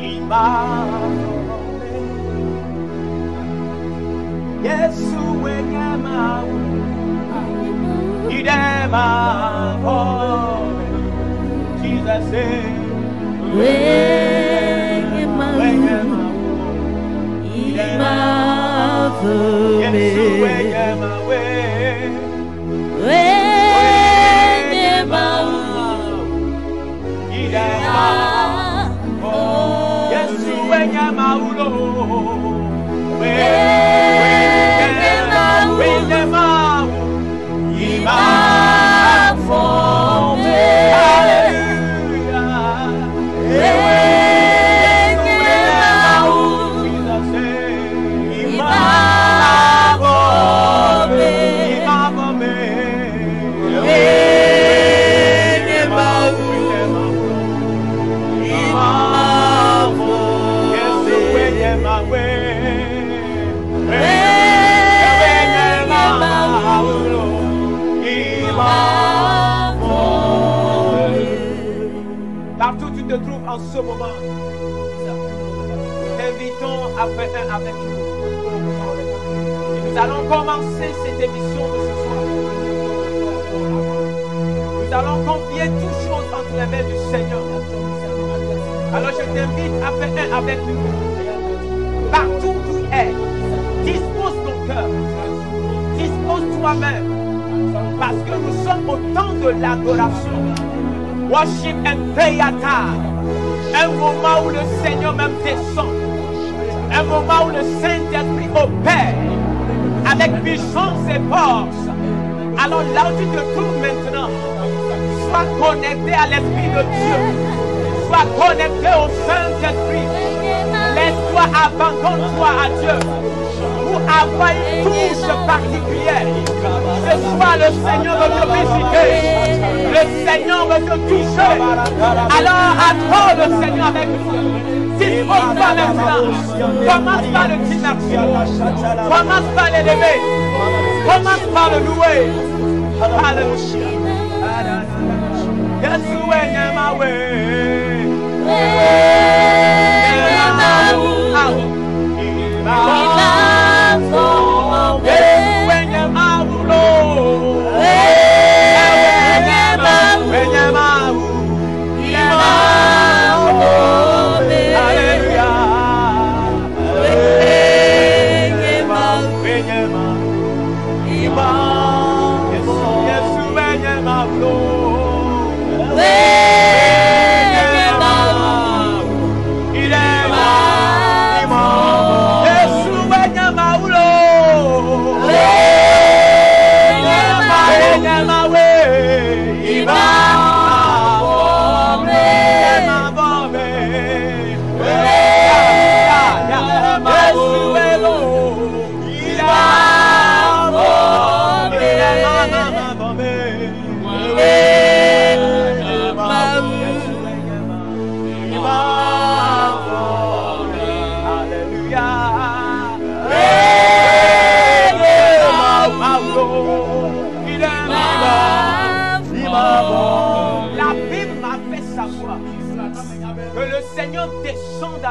Il m'a formé. Yeshua Nyamau. Il m'a formé. Jesus said, partout où tu te trouves en ce moment, t'invitons à faire un avec nous. Et nous allons commencer cette émission de ce soir. Nous allons confier toutes choses entre les mains du Seigneur. Alors je t'invite à faire un avec nous. Partout où tu es, dispose ton cœur, dispose toi-même, parce que nous sommes au temps de l'adoration. Worship and prayer time. Un moment où le Seigneur même descend. Un moment où le Saint-Esprit opère avec puissance et force. Alors là où tu te trouves maintenant, sois connecté à l'Esprit de Dieu. Sois connecté au Saint-Esprit. Laisse-toi, abandonne-toi à Dieu pour avoir une touche particulière. Ce soir, le Seigneur veut te visiter. Le Seigneur veut te toucher. Alors, adore le Seigneur avec nous. Dispose-toi maintenant. Commence par le remercier. Commence par l'élever. Commence par le louer. Alléluia. Yeshua Nyamawe.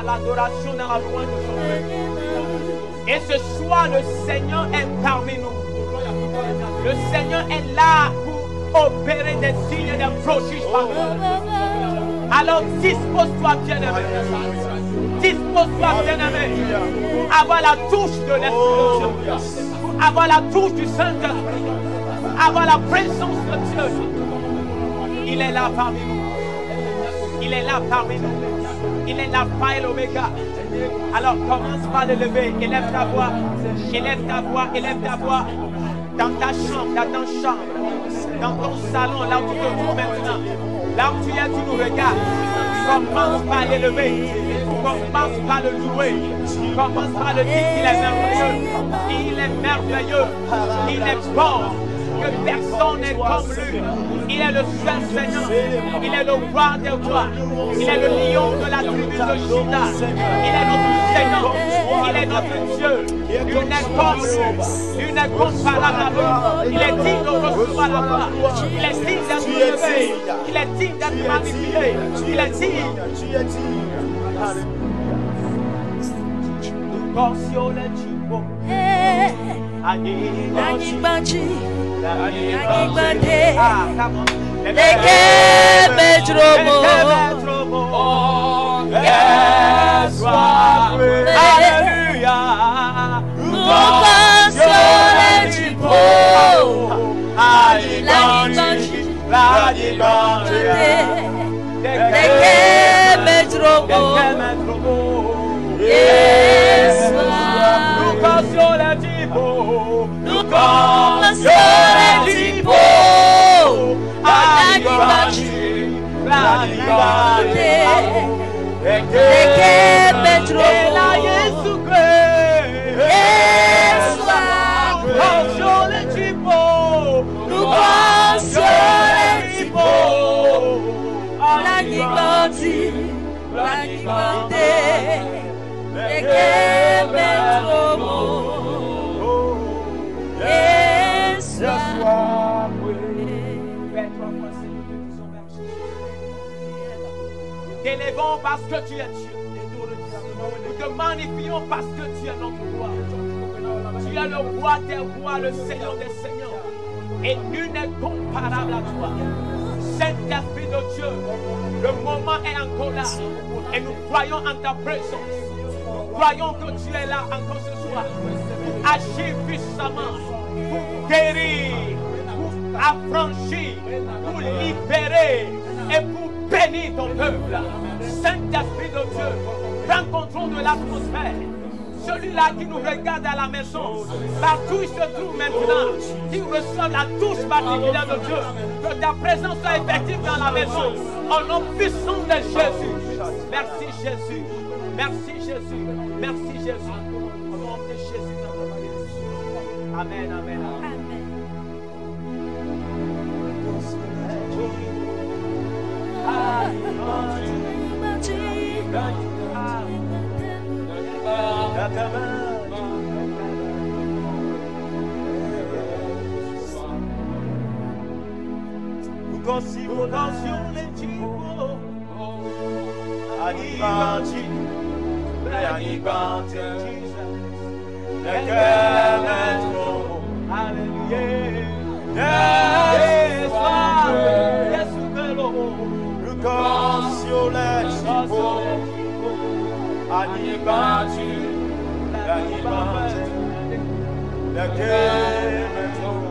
L'adoration dans la louange de son nom. Et ce soir, le Seigneur est parmi nous. Le Seigneur est là pour opérer des signes et des prodiges parmi nous. Alors dispose-toi, bien-aimé. Dispose-toi, bien-aimé, pour avoir la touche de l'Esprit, pour avoir la touche du Saint-Esprit, pour avoir la présence de Dieu. Il est là parmi nous. Il est là parmi nous. Il est l'alpha et l'oméga. Alors commence par le lever. Élève ta voix. Élève ta voix. Élève ta voix. Dans ta chambre, dans ton chambre, dans ton salon, là où tu te trouves maintenant. Là où tu es, tu nous regardes. Commence par l'élever. Commence par le louer. Commence par le dire qu'il est merveilleux. Il est merveilleux. Il est bon. que personne n'est comme lui. Il est le seul Seigneur. Il est le roi des rois. Il est le lion de la tribu de Juda. Il est notre Seigneur. Il est notre Dieu. Il n'est comme lui. Il n'est comparable à lui. Il est digne de recevoir la gloire. Il est digne d'être élevé. Il est digne d'être manipulé. Il est digne. T'élevons parce que tu es Dieu. Nous te magnifions parce que tu es notre roi. Tu es le roi des rois, le Seigneur des seigneurs. Et nul n'est comparable à toi. Saint-Esprit de Dieu, le moment est encore là. Et nous croyons en ta présence. Nous croyons que tu es là encore ce soir. Pour agir puissamment, pour guérir, pour affranchir, pour libérer et pour bénir ton peuple. Saint-Esprit de Dieu, prends contrôle de l'atmosphère. Celui-là qui nous regarde à la maison, partout il se trouve maintenant, qui reçoit la touche particulière de Dieu, que ta présence soit effective dans la maison, au nom puissant de Jésus. Merci Jésus, merci Jésus, merci Jésus. Au nom de Jésus, amen, amen, amen. Nous concions les typos. Anibanti, Anibanti, le cœur est trop. Alléluia. Nous concions les typos. Anibanti, Anibanti, le cœur est trop.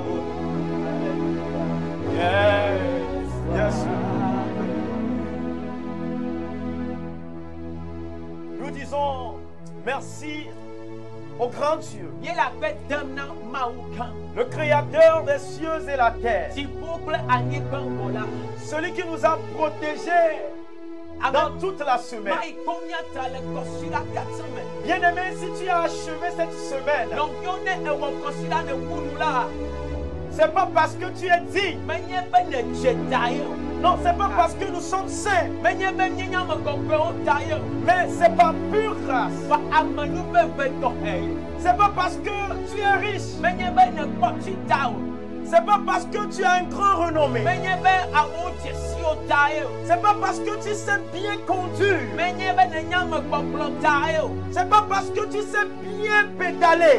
Yes, yes. Nous disons merci au grand Dieu, le créateur des cieux et la terre, celui qui nous a protégés dans toute la semaine. Bien-aimé, si tu as achevé cette semaine, c'est pas parce que tu es digne. Non, c'est pas parce que nous sommes saints. Mais c'est par pure grâce. C'est pas parce que tu es riche. C'est pas parce que tu as un grand renommé. C'est pas parce que tu sais bien conduire. C'est pas parce que tu sais bien pédaler.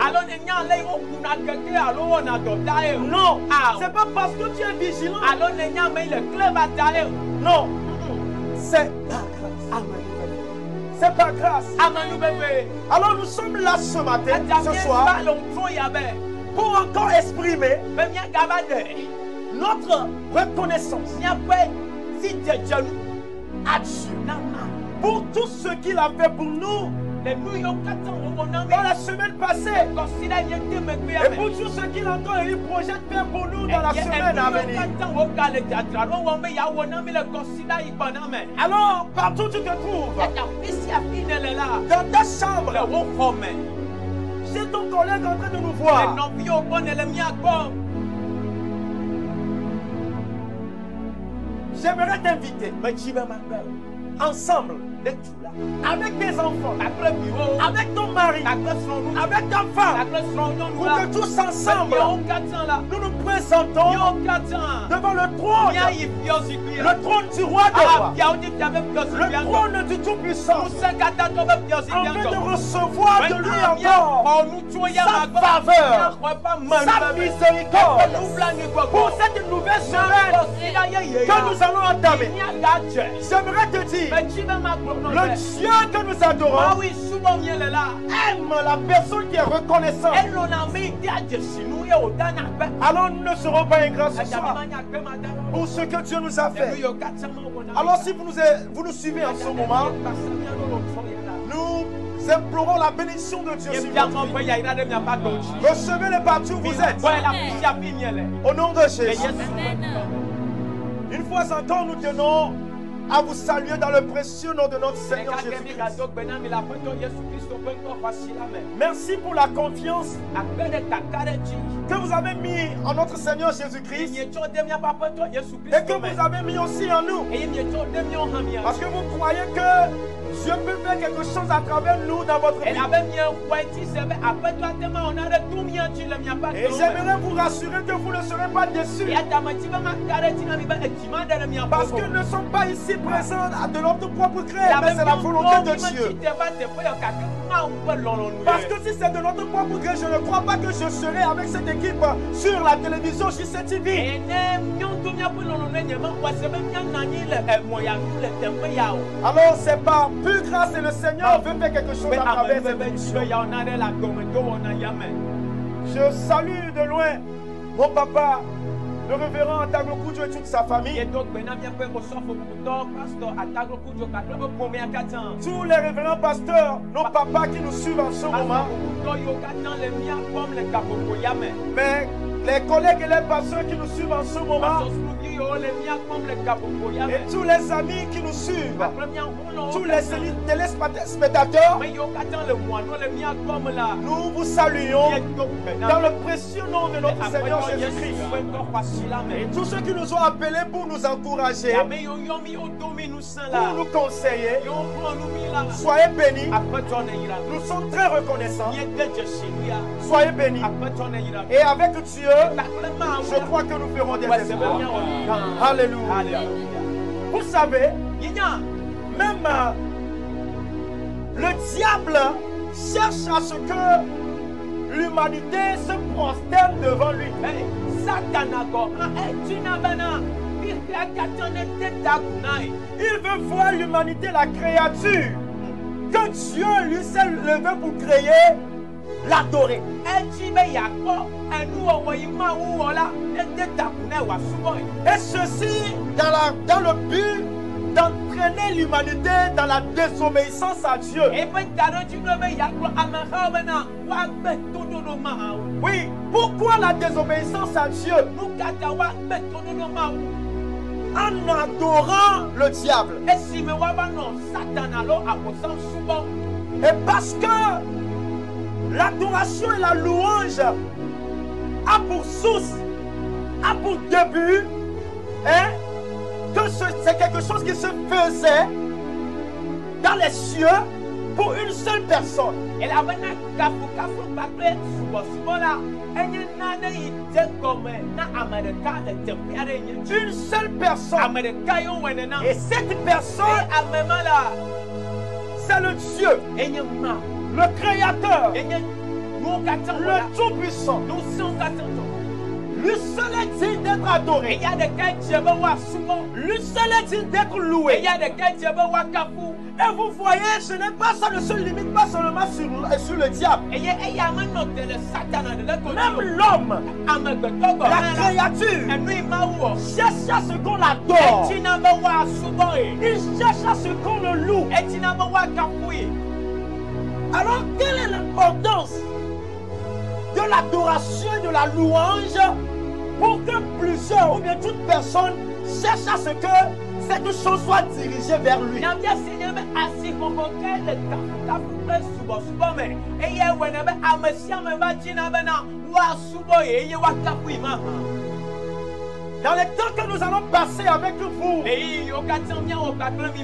Non, c'est pas parce que tu es vigilant. Non, c'est par grâce. Alors nous sommes là ce matin, ce soir, pour encore exprimer notre reconnaissance à Dieu pour tout ce qu'il a fait pour nous dans la semaine passée et pour tout ce qu'il encore il projette faire pour nous dans la semaine à venir. Alors, partout où tu te trouves, dans ta chambre, chez ton collègue en train de nous voir, J'aimerais t'inviter ensemble, avec tes enfants, avec ton mari, avec ta femme, pour que tous ensemble, nous nous présentons devant le trône du roi des rois, le trône du Tout-Puissant, afin de recevoir de lui encore sa faveur, sa miséricorde, pour cette nouvelle semaine que nous allons entamer. J'aimerais te dire, le Dieu que nous adorons aime la personne qui est reconnaissante. Alors nous ne serons pas ingrats ce soir pour ce que Dieu nous a fait. Alors si vous nous suivez en ce moment, nous implorons la bénédiction de Dieu sur votre vie. Recevez-le partout où vous êtes. Au nom de Jésus. Une fois encore, nous tenons à vous saluer dans le précieux nom de notre Seigneur Jésus-Christ. Merci pour la confiance que vous avez mis en notre Seigneur Jésus-Christ et que vous avez mis aussi en nous. Parce que vous croyez que Dieu peut faire quelque chose à travers nous dans votre vie. Et j'aimerais vous rassurer que vous ne serez pas déçus. Parce que nous ne sommes pas ici présents de notre propre gré, mais c'est la volonté de Dieu. Parce que si c'est de notre propre gré, je ne crois pas que je serai avec cette équipe sur la télévision JCTV. Alors c'est par pure grâce et le Seigneur veut faire quelque chose à travers cette émission. Je salue de loin mon papa, le révérend Ataglokoudjo et toute sa famille. Tous les révérends pasteurs, nos papas qui nous suivent en ce moment. Mais les collègues et les pasteurs qui nous suivent en ce moment. Et tous les amis qui nous suivent, tous les téléspectateurs, nous vous saluons dans le précieux nom de notre Seigneur Jésus-Christ. Et tous ceux qui nous ont appelés pour nous encourager, pour nous conseiller, soyez bénis. Nous sommes très reconnaissants. Soyez bénis. Et avec Dieu, je crois que nous ferons des espoirs. Alléluia. Vous savez, même le diable cherche à ce que l'humanité se prosterne devant lui. Il veut voir l'humanité, la créature que Dieu lui s'est levé pour créer, l'adorer. Et ceci dans le but d'entraîner l'humanité dans la désobéissance à Dieu. Oui, pourquoi la désobéissance à Dieu? En adorant le diable. Et parce que l'adoration et la louange a pour source, a pour début, que c'est quelque chose qui se faisait dans les cieux pour une seule personne. Une seule personne. Et cette personne, c'est le Dieu, le Créateur, le Tout-Puissant. Lui seul est digne d'être adoré. Lui seul est digne d'être loué. Et vous voyez, ce n'est pas ça, ne se limite pas seulement sur le diable. Même l'homme, la créature, cherche à ce qu'on l'adore. Il cherche à ce qu'on le loue. Alors, quelle est l'importance de l'adoration et de la louange pour que plusieurs ou bien toute personne cherche à ce que cette chose soit dirigée vers lui? Dans les temps que nous allons passer avec vous,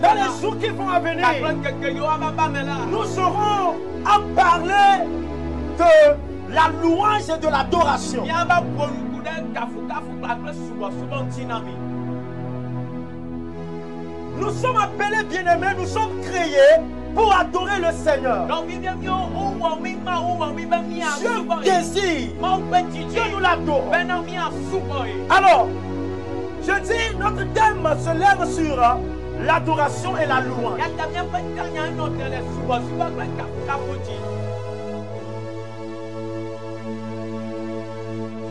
dans les jours qui vont venir, nous serons à parler de la louange et de l'adoration. Nous sommes appelés bien-aimés, nous sommes créés pour adorer le Seigneur. Dieu désire que nous l'adorons. Alors, je dis, notre thème se lève sur l'adoration et la louange.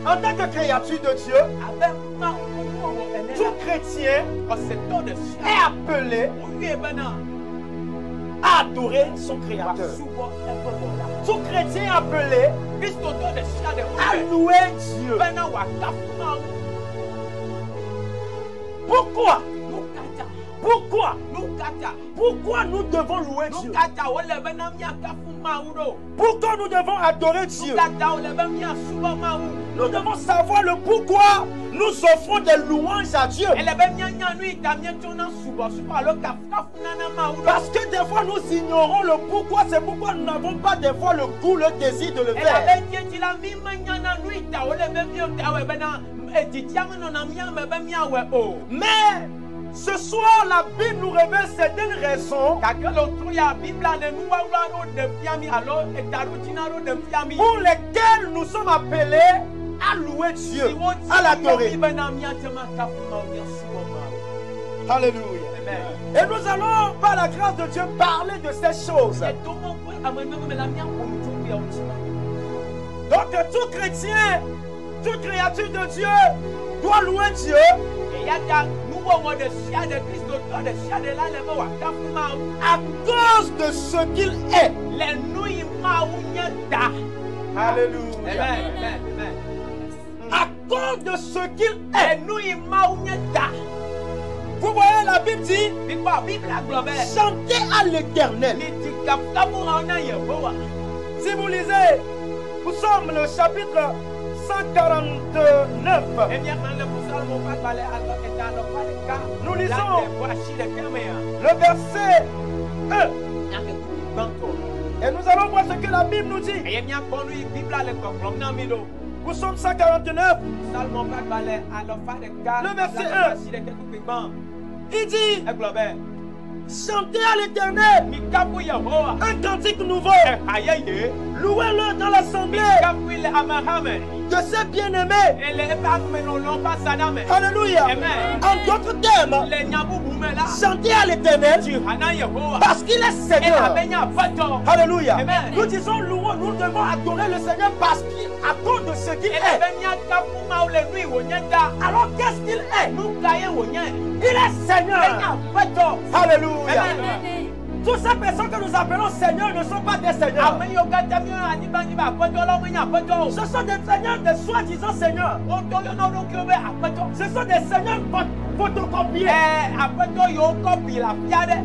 En tant que créature de Dieu, tout chrétien est appelé à adorer son Créateur. Tout chrétien est appelé à louer Dieu. Pourquoi? Pourquoi nous devons louer Dieu? Pourquoi nous devons adorer Dieu? Nous devons savoir le pourquoi nous offrons des louanges à Dieu. Parce que des fois nous ignorons le pourquoi. C'est pourquoi nous n'avons pas des fois le goût, le désir de le faire. Mais ce soir, la Bible nous révèle certaines raisons pour lesquelles nous sommes appelés à louer Dieu, à l'adorer. Alléluia. Et nous allons, par la grâce de Dieu, parler de ces choses. Donc, tout chrétien, toute créature de Dieu doit louer Dieu à cause de ce qu'il est. Alléluia. À cause de ce qu'il est. Vous voyez, la Bible dit chantez à l'Éternel. Si vous lisez, nous sommes le chapitre 149. Nous lisons le verset 1. Et nous allons voir ce que la Bible nous dit. Nous sommes 149. Le verset 1. Il dit chantez à l'Éternel un cantique nouveau. Louez-le dans l'assemblée de ses bien-aimés. Alléluia. En d'autres termes, chantez à l'Éternel parce qu'il est Seigneur. Alléluia. Nous disons louons, nous devons adorer le Seigneur parce qu'à cause de ce qu'il est. Alors qu'est-ce qu'il est? Il est Seigneur. Alléluia. Toutes ces personnes que nous appelons Seigneur ne sont pas des seigneurs. Ce sont des seigneurs, des soi-disant seigneurs. Ce sont des seigneurs photocopiés.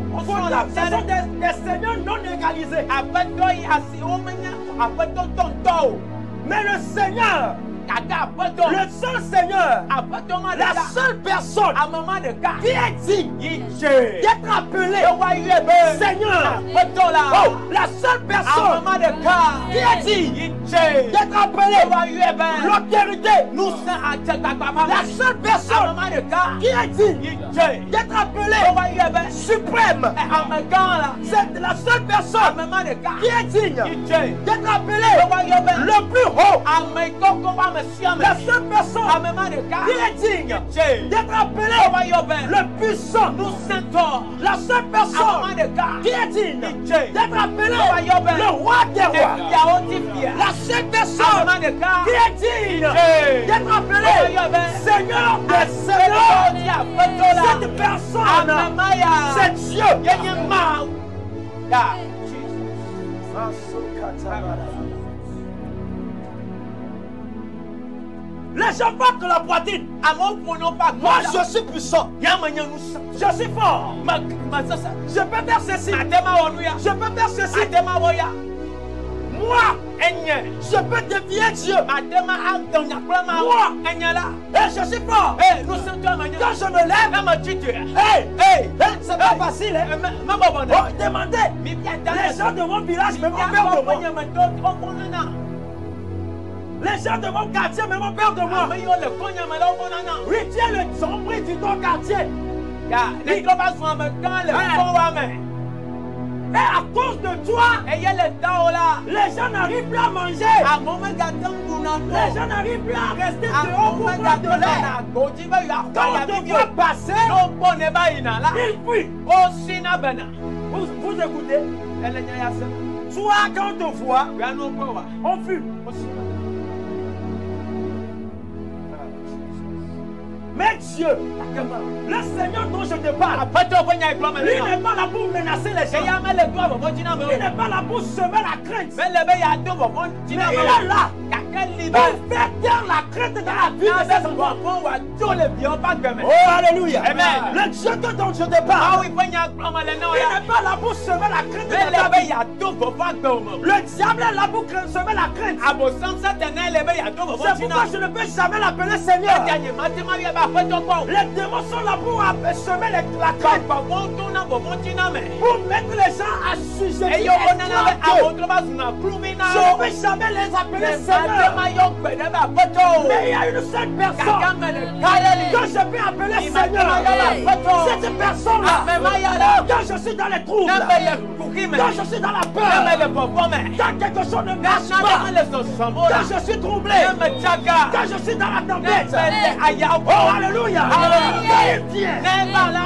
Ce sont des seigneurs non égalisés. Mais le Seigneur, le seul Seigneur, la seule personne qui est digne d'être appelé Seigneur, oh, la seule personne qui est digne d'être appelé l'autorité, la seule personne qui est digne d'être appelé suprême, c'est la seule personne qui est digne d'être appelé le plus haut. La seule personne qui est digne d'être appelée le puissant. La seule personne qui est digne d'être appelée le roi des rois. La seule personne qui est digne d'être appelée Seigneur des seigneurs. Cette personne, c'est Dieu. Les gens parlent de la poitrine. Moi, je suis puissant. Je suis fort. Je peux faire ceci. Je peux faire ceci. Moi, Je peux défier Dieu. Moi, Et je suis fort. Quand je me lève, c'est pas facile. Demandez. Les gens de mon village me m'ont peur de moi. Les gens de mon quartier me m'ont peur de moi. Oui, tu es le sombril du ton quartier. Et à cause de toi, les gens n'arrivent plus à manger. Les gens n'arrivent plus à rester dehors pour boire de l'air. Quand on te voit passer, il fuit. Vous écoutez? Toi, quand on te voit, on fuit. Mais Dieu, le Seigneur dont je te parle, lui n'est pas là pour menacer les gens. Il n'est pas là pour semer la crainte. Mais il est là pour faire taire la crainte dans la vie de ses enfants. Oh, alléluia. Le Dieu dont je te parle, il n'est pas là pour semer la crainte dans la vie. Le diable est là pour semer la crainte. C'est pourquoi je ne peux jamais l'appeler Seigneur. Les démons sont là pour semer la crainte, pour mettre les gens à sujet. Je ne peux jamais les appeler Seigneur. Mais il y a une seule personne que je peux appeler Seigneur. Cette personne-là, quand je suis dans les troubles, quand je suis dans la peur, quand quelque chose ne marche pas, quand je suis troublé, quand je suis dans la tempête, oh alléluia, quand il vient,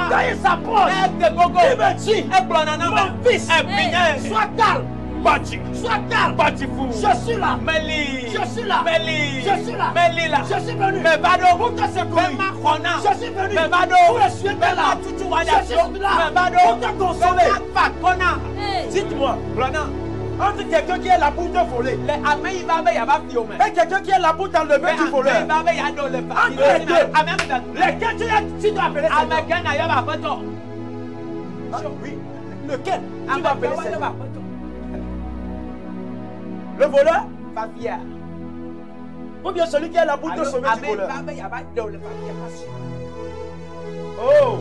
quand il s'approche, il me dit, mon fils, sois calme. Sois calme. Je suis là. Je suis là. Je suis là. Je suis venu pour te secourir. Je suis venu pour essuyer tes larmes. Je suis là pour te consoler. Dites-moi, entre quelqu'un qui est là pour te voler et quelqu'un qui est là pour t'enlever du voleur, entre les deux, lequel tu dois appeler Seigneur? Oui, lequel tu dois appeler Seigneur? Le voleur? Ou bien celui qui est là pour te sauver du voleur? Oh!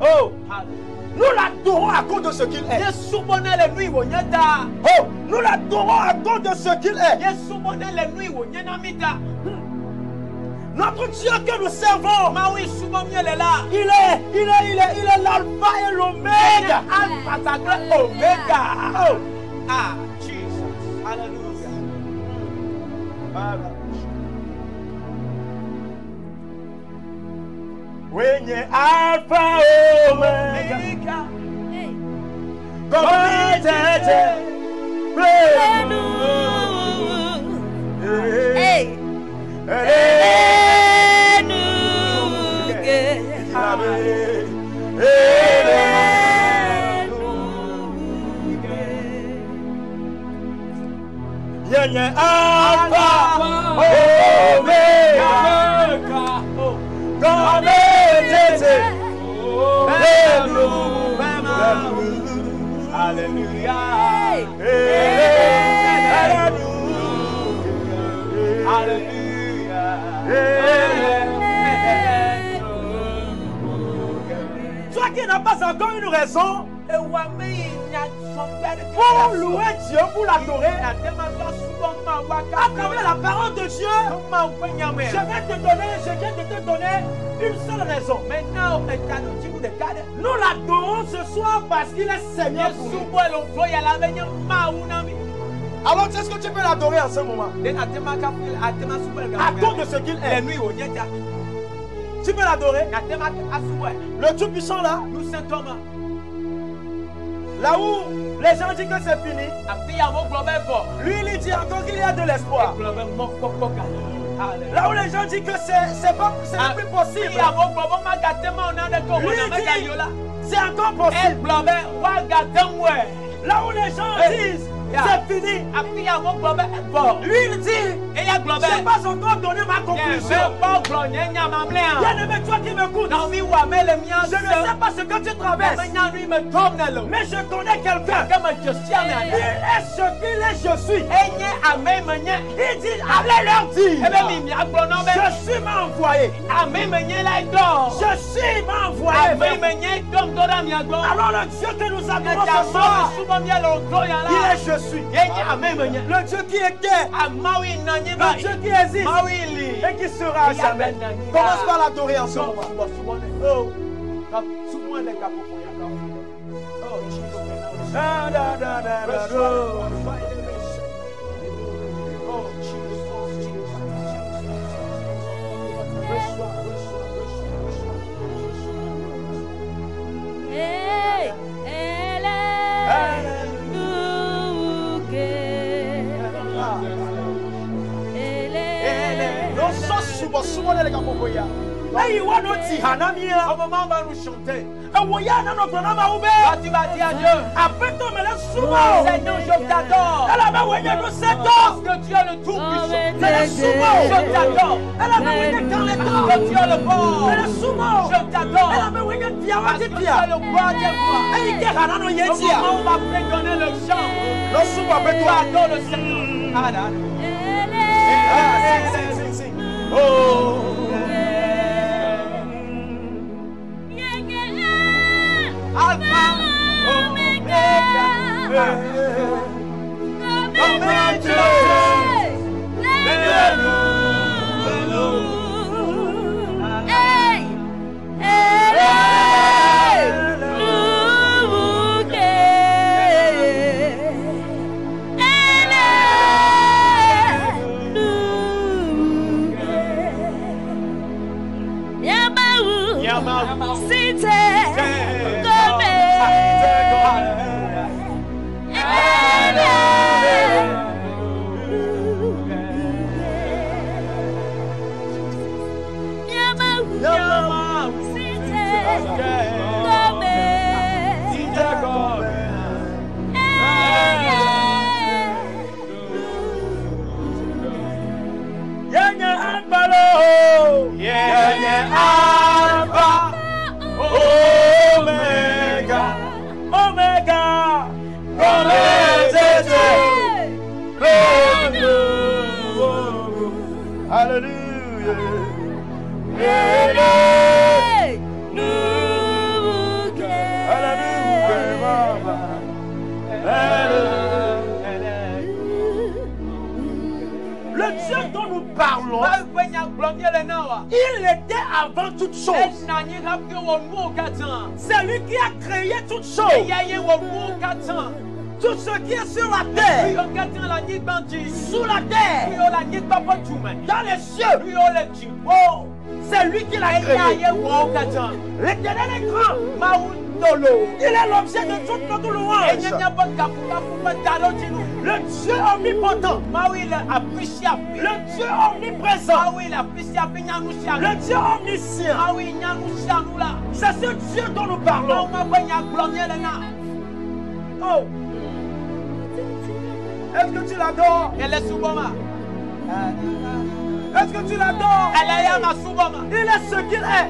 Oh! Nous l'adorons à cause de ce qu'il est. Oh! Nous l'adorons à cause de ce qu'il est. Notre Dieu que nous servons, il est l'alpha et l'oméga. Oméga. Oh. Ah, Jesus. Hallelujah. When you're alpha omega, Alpha, Omega, God is Hallelujah, Toi qui n'as pas encore une raison pour louer Dieu, pour l'adorer, à travers la parole de Dieu, je viens de te donner une seule raison. Nous l'adorons ce soir parce qu'il est Seigneur pour nous. Alors est-ce que tu peux l'adorer en ce moment? À cause de ce qu'il est. Tu peux l'adorer? Le Tout-Puissant là, là où les gens disent que c'est fini, lui il dit encore qu'il y a de l'espoir. Là où les gens disent que c'est plus possible, lui il dit c'est encore possible. Là où les gens disent c'est fini, lui il dit n'ai pas encore donné ma conclusion. Bien-aimé, toi qui m'écoutes, je ne sais pas ce que tu traverses, mais je connais quelqu'un. Il est ce qu'il est, je suis. Il dit, allez leur dire, je suis m'a envoyé. Je suis m'a envoyé. Alors le Dieu que nous adorons ce soir, il est je suis. Le Dieu qui était, le Dieu qui existe et qui sera à jamais. Commence par l'adorer en ce moment. Oh, Hey, you want to see Hanamia? Au moment où nous chanter, tu vas dire à Dieu, Seigneur, je t'adore. Parce que tu es le tout-puissant. Je t'adore. Parce que tu es le bon. Je t'adore. Parce que tu es le roi des rois. Au moment où on va donner le chant, tu adores le Seigneur. Oh. Alpha, Omega, il était avant toute chose. C'est lui qui a créé toute chose. Tout ce qui est sur la terre, sous la terre, dans les cieux, oh, c'est lui qui l'a créé. L'Éternel est grand. Il est l'objet de toute notre louange. Le Dieu omnipotent. Le Dieu omniprésent. Le Dieu omniscient. C'est ce Dieu dont nous parlons. Oh. Est-ce que tu l'adores? Est-ce que tu l'adores? Il est ce qu'il est.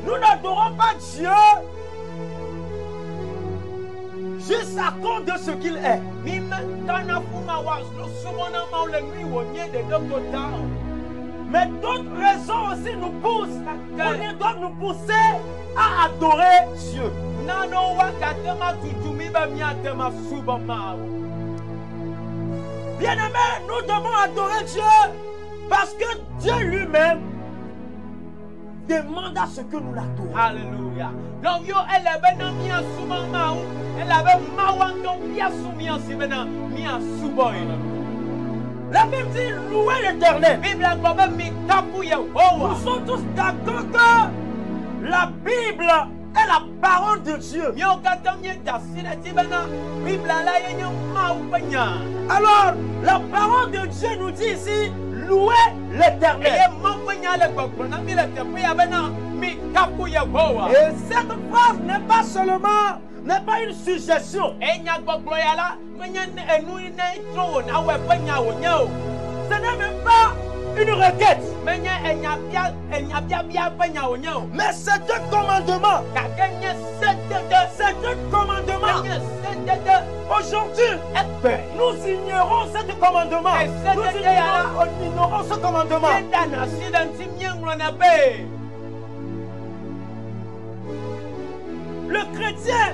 Nous n'adorons pas Dieu juste à cause de ce qu'il est. Mais d'autres raisons aussi nous poussent, doivent nous pousser à adorer Dieu. Bien-aimés, nous devons adorer Dieu Parce que Dieu lui-même demande à ce que nous l'adorons. Alléluia. Donc, yo, elle avait mis sous maman. Elle avait mawanton bien soumis en sibena, mis en sous-boy. La Bible dit louer l'Éternel. Bible a quand même mis capouille. Nous sommes tous d'accord que la Bible est la parole de Dieu. Alors, la parole de Dieu nous dit ici, louer l'Éternel. Et cette phrase n'est pas seulement, n'est pas une suggestion. Ce n'est même pas une requête. Mais c'est un commandement. C'est un commandement. Aujourd'hui, nous ignorons ce commandement. Nous ignorons ce commandement. Le chrétien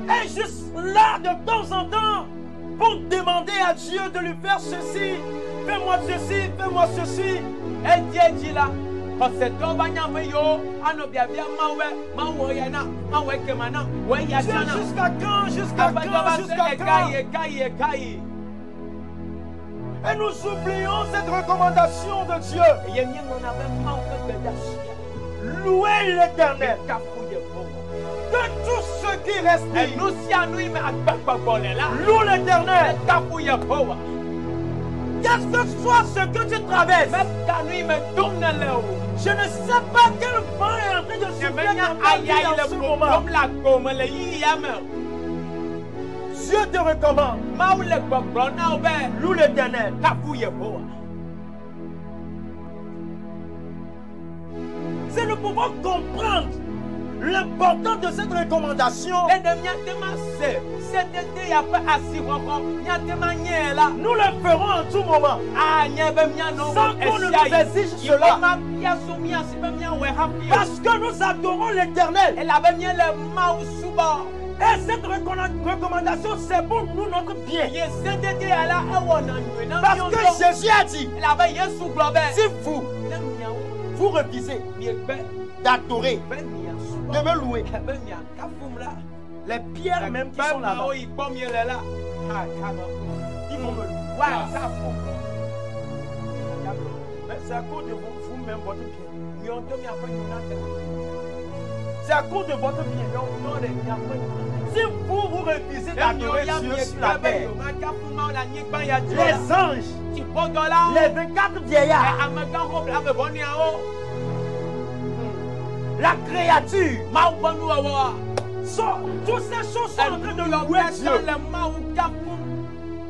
est juste là de temps en temps pour demander à Dieu de lui faire ceci. Fais-moi ceci, fais-moi ceci. Et Dieu dit là, jusqu'à quand? Et nous oublions cette recommandation de Dieu. Louer l'Éternel. Que tout ce qui respire loue l'Éternel. Quel que soit ce que tu traverses, je ne sais pas quel vent est en train de souffler dans ta vie en ce moment. Dieu te recommande. Loue l'Éternel. C'est nous pouvons comprendre l'importance de cette recommandation. Nous le ferons en tout moment. Sans qu'on ne nous exige cela. Parce que nous adorons l'Éternel. Et cette recommandation, c'est pour nous notre bien. Parce que Jésus a dit, si vous refusez d'adorer, de me louer, les pierres même qui sont là-bas, ils vont me louer. Mais c'est à cause de vous-même, votre bien. C'est à cause de votre bien. Si vous refusez d'adorer Dieu sur la terre, les anges, les 24 vieillards, la créature, toutes ces choses sont en train de louer Dieu.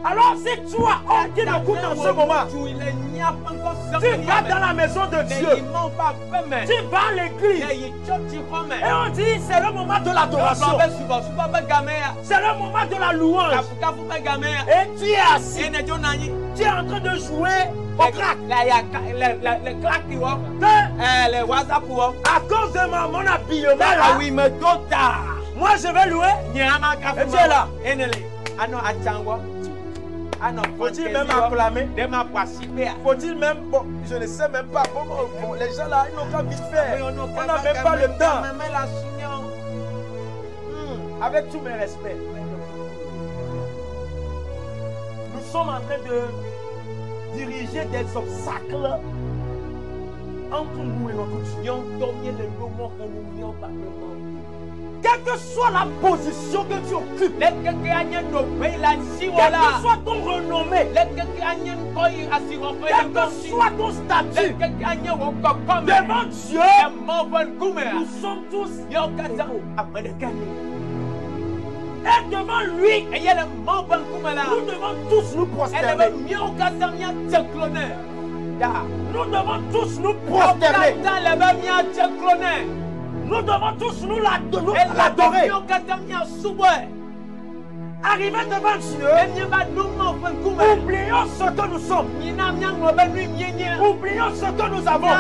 Alors si toi, homme qui m'écoute en ce moment, tu vas dans la maison de Dieu, tu vas à l'église, et on dit c'est le moment de l'adoration, c'est le moment de la louange, et tu es assis, tu es en train de jouer au crack, à cause de mon habillement là, moi je vais louer, et tu es là. Faut-il même acclamer? Faut-il même... Bon, je ne sais même pas. Bon, les gens là, ils n'ont qu'à vite faire. On n'a même pas le temps. Avec tous mes respects. Nous sommes en train de diriger des obstacles entre nous et notre Dieu. Quelle que soit la position que tu occupes, quel que soit ton renommée, quel que soit ton statut, devant Dieu, nous sommes tous égaux. Et devant lui, nous devons tous nous prosterner. Nous devons tous nous prosterner. Nous devons tous nous l'adorer. arriver devant Dieu, oublions ce que nous sommes. Oublions ce que nous avons.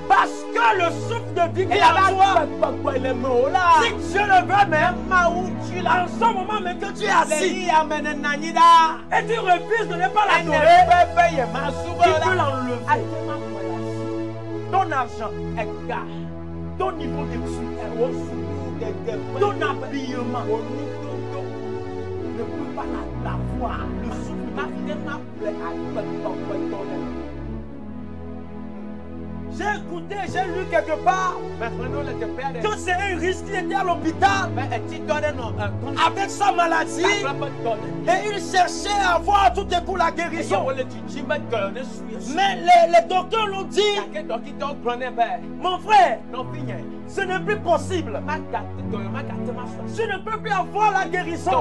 Parce que le souffle de vie qui est en toi, si Dieu le veut même, en ce moment même que tu es assis, et tu refuses de ne pas l'adorer, tu peux l'enlever. Ton argent est gars, ton niveau de ton habillement ne peut pas l'avoir. Le souffle j'ai écouté, j'ai lu quelque part que c'est un risque qui était à l'hôpital avec sa maladie et il cherchait à avoir tout à coup la guérison. Mais les docteurs l'ont dit, mon frère, ce n'est plus possible. Je ne peux plus avoir la guérison.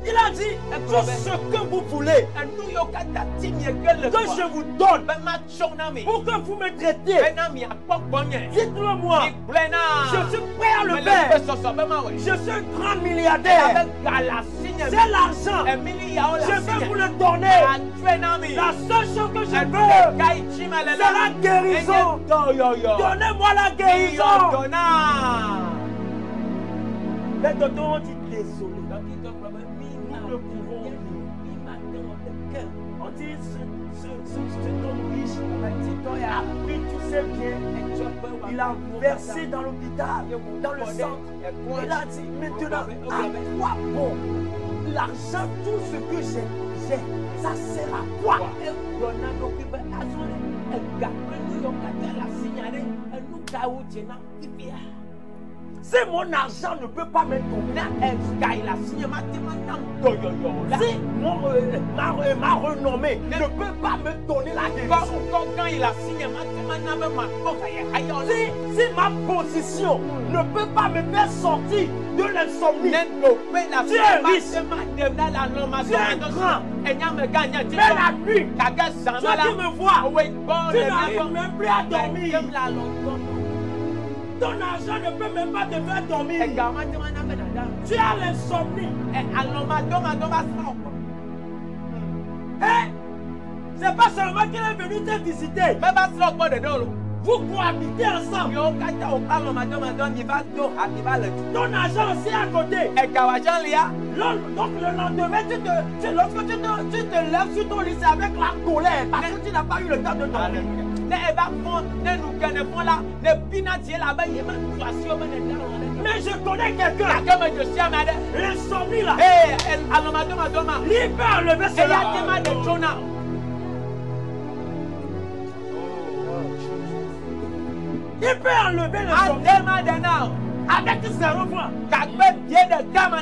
Il a dit, tout ce que vous voulez, que je vous donne, pour que vous me traitiez, dites-le moi, je suis prêt à le faire. Je suis un grand milliardaire. C'est l'argent. Je vais vous le donner. La seule chose que je veux, c'est la guérison. Donnez-moi la guérison. Les docteurs ont dit désolé. Nous ne pouvons rien. On dit cet homme riche a pris tous ses biens. Il a versé dans l'hôpital, dans le centre. Il a dit maintenant, à quoi bon l'argent, tout ce que j'ai, ça sert à quoi? Si mon argent ne peut pas me donner, si ma renommée ne peut pas me donner la guérison, si ma position ne peut pas me faire sortir de l'insomnie, tu es riche, tu es grand, mais la nuit, toi qui me vois, tu n'arrives même plus à dormir. Ton argent ne peut même pas te faire dormir. Tu as l'insomnie. C'est pas seulement qu'il est venu te visiter. Vous cohabitez ensemble. Ton argent aussi à côté. Donc le lendemain, lorsque tu te lèves sur ton lit, c'est avec la colère. Parce que tu n'as pas eu le temps de dormir. Mais je connais quelqu'un. L'insomnie là. Il peut enlever cela. Il peut enlever l'insomnie. Avec 0 francs.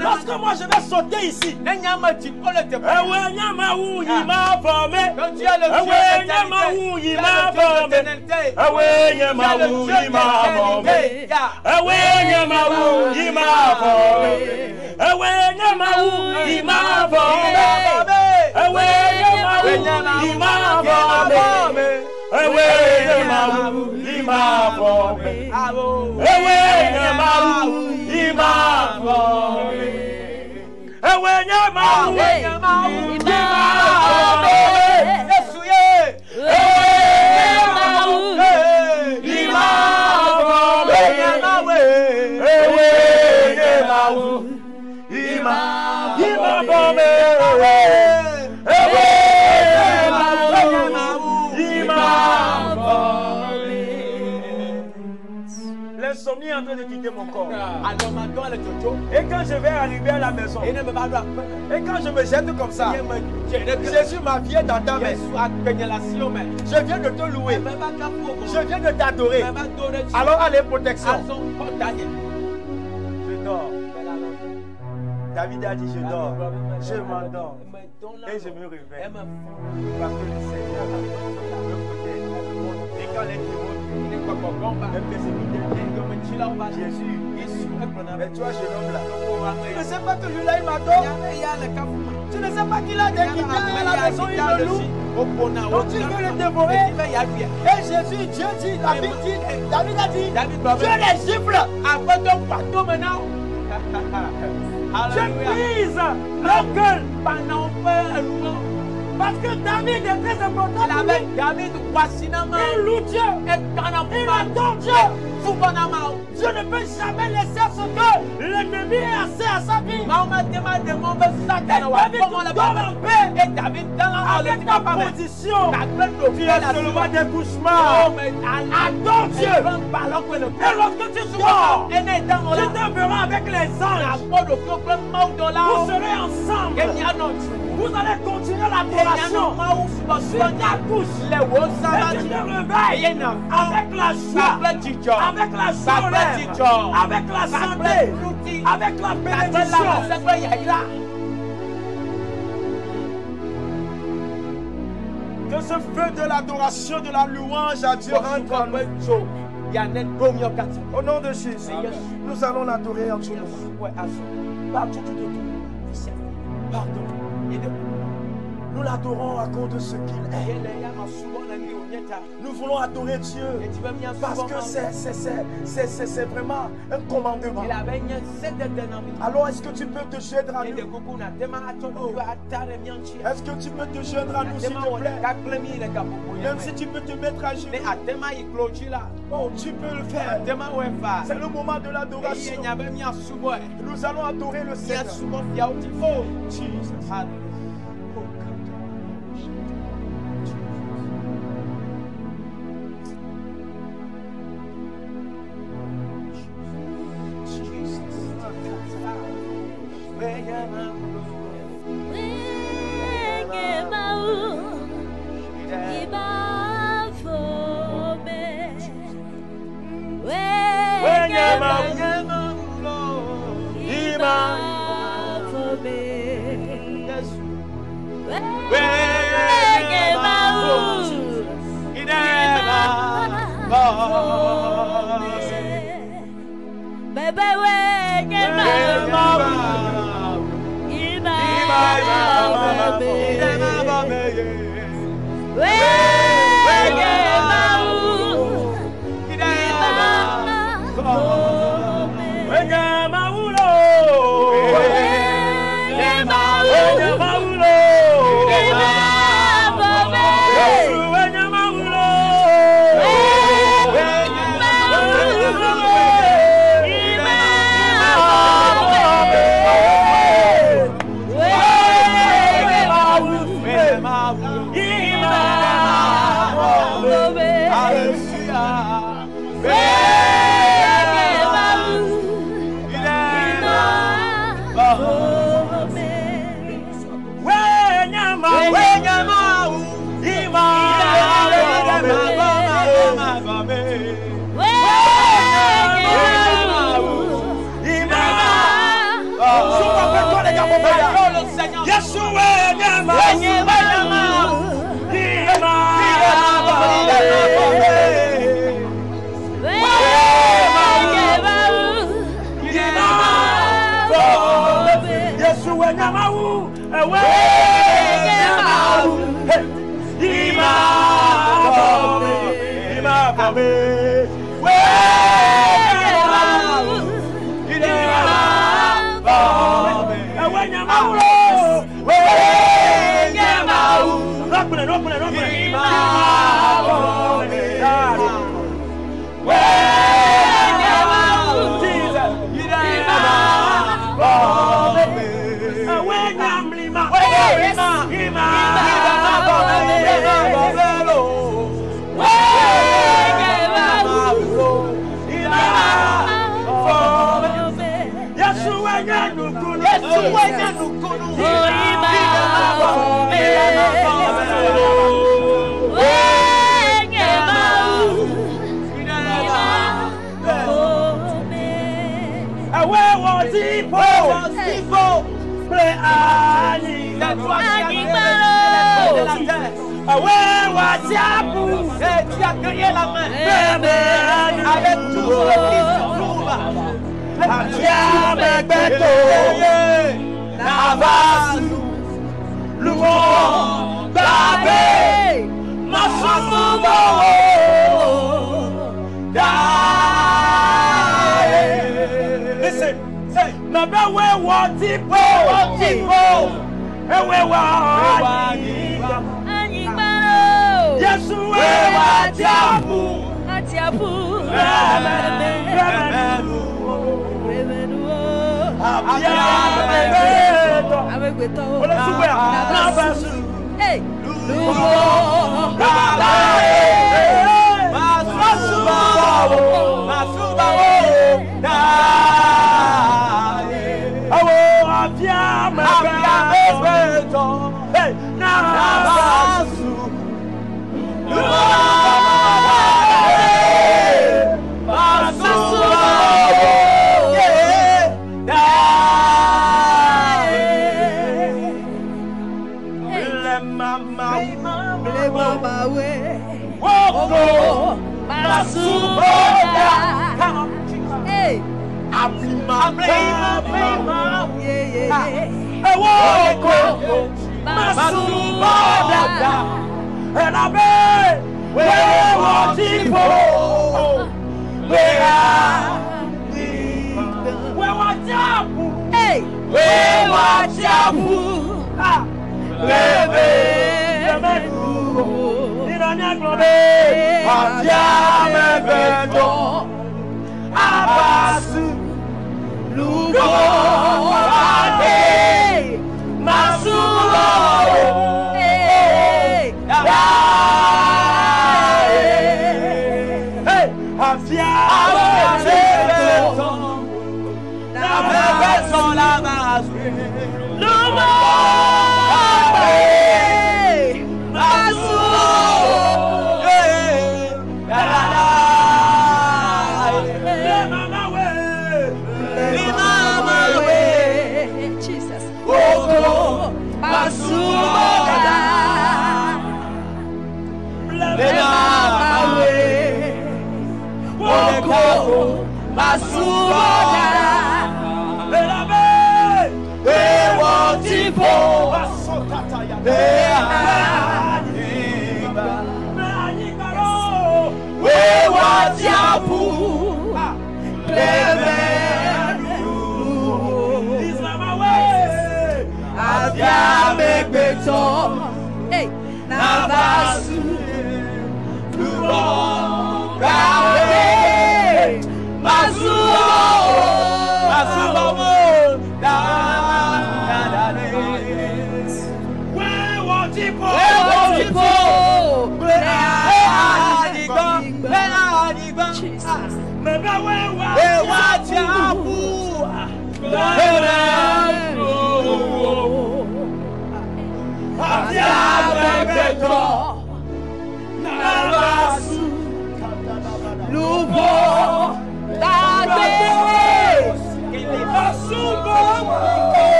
Lorsque moi je vais sauter ici, Dieu est le Dieu L'insomnie est en train de quitter mon corps. Et quand je vais arriver à la maison, et quand je me jette comme ça, Jésus, ma vie est dans ta main. Je viens de te louer. Je viens de t'adorer. Alors allez, protection. Je dors. David a dit je dors. Je m'endors. Et je me réveille. Parce que le Seigneur me protège. Et quand les démons Jésus, mais toi, jeune homme là, tu ne sais pas que lui là il m'adore. Tu ne sais pas qu'il a des guitares à la maison, il le loue. Donc tu veux le dévorer. Et Jésus, Dieu dit, David a dit, Dieu les gifle. J'ai prise leur gueule. Parce que David est très important pour lui. Il loue Dieu. Il adore Dieu. Dieu ne peut jamais laisser ce que l'ennemi ait assez à sa vie. Et David avec ta position, tu es sur le roi des cauchemars. Adore Dieu. Et lorsque tu sors, tu te verras avec les anges. Vous serez ensemble. Vous allez continuer l'adoration sur ta couche. Et tu te réveilles avec la joie, avec la joie, avec la santé, avec la bénédiction. Que ce feu de l'adoration, de la louange à Dieu rentre en nous. Au nom de Jésus, nous allons l'adorer en ce moment. Partout de tout. Pardon. Nous l'adorons à cause de ce qu'il est. Nous voulons adorer Dieu parce que c'est vraiment un commandement. Alors est-ce que tu peux te joindre à nous? Est-ce que tu peux te joindre à nous s'il te plaît? Même si tu peux te mettre à genoux. Oh, tu peux le faire. C'est le moment de l'adoration. Nous allons adorer le Seigneur. Oh, Jesus. Tu as créé la main avec tout ce qui se trouve. Listen, say,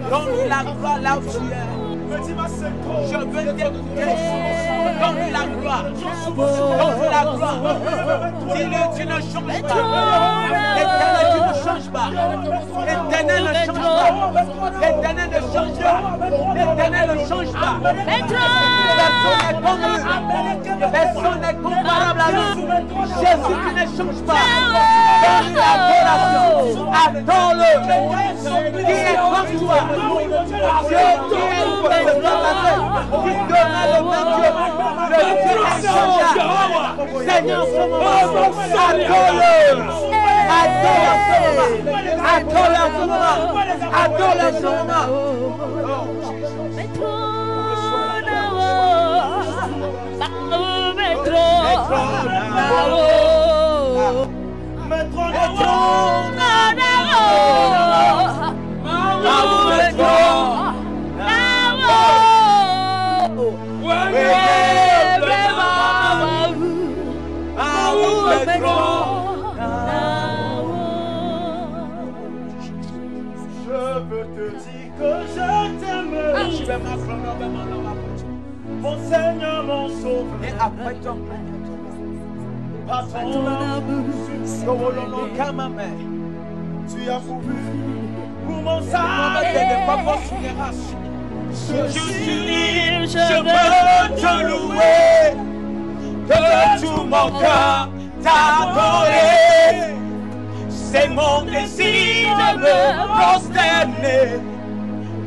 Donne-lui la gloire là où tu es. Je veux t'écouter. Donne-lui la gloire. Donne-lui la gloire. Dis-le, tu ne changes pas. Éternel, tu ne changes pas. Éternel ne change pas. Éternel ne change pas. Éternel ne change pas. Personne n'est comme lui. Personne n'est comparable à lui. Jésus, tu ne changes pas. Donne-lui l'adoration. Adore-le. Qui est comme toi? Dieu qui est le qui donna le même Dieu. Le Dieu inchangable. Seigneur, ce moment, adore-le. Adore ce moment. Adore ce moment. Adore ce moment. Je veux te dire que je t'aime. Mon Seigneur, mon Sauveur. Et après ton Par ton amour, tu as couru pour mon salut. Je veux te louer, de tout mon cœur t'adorer. C'est mon désir de me prosterner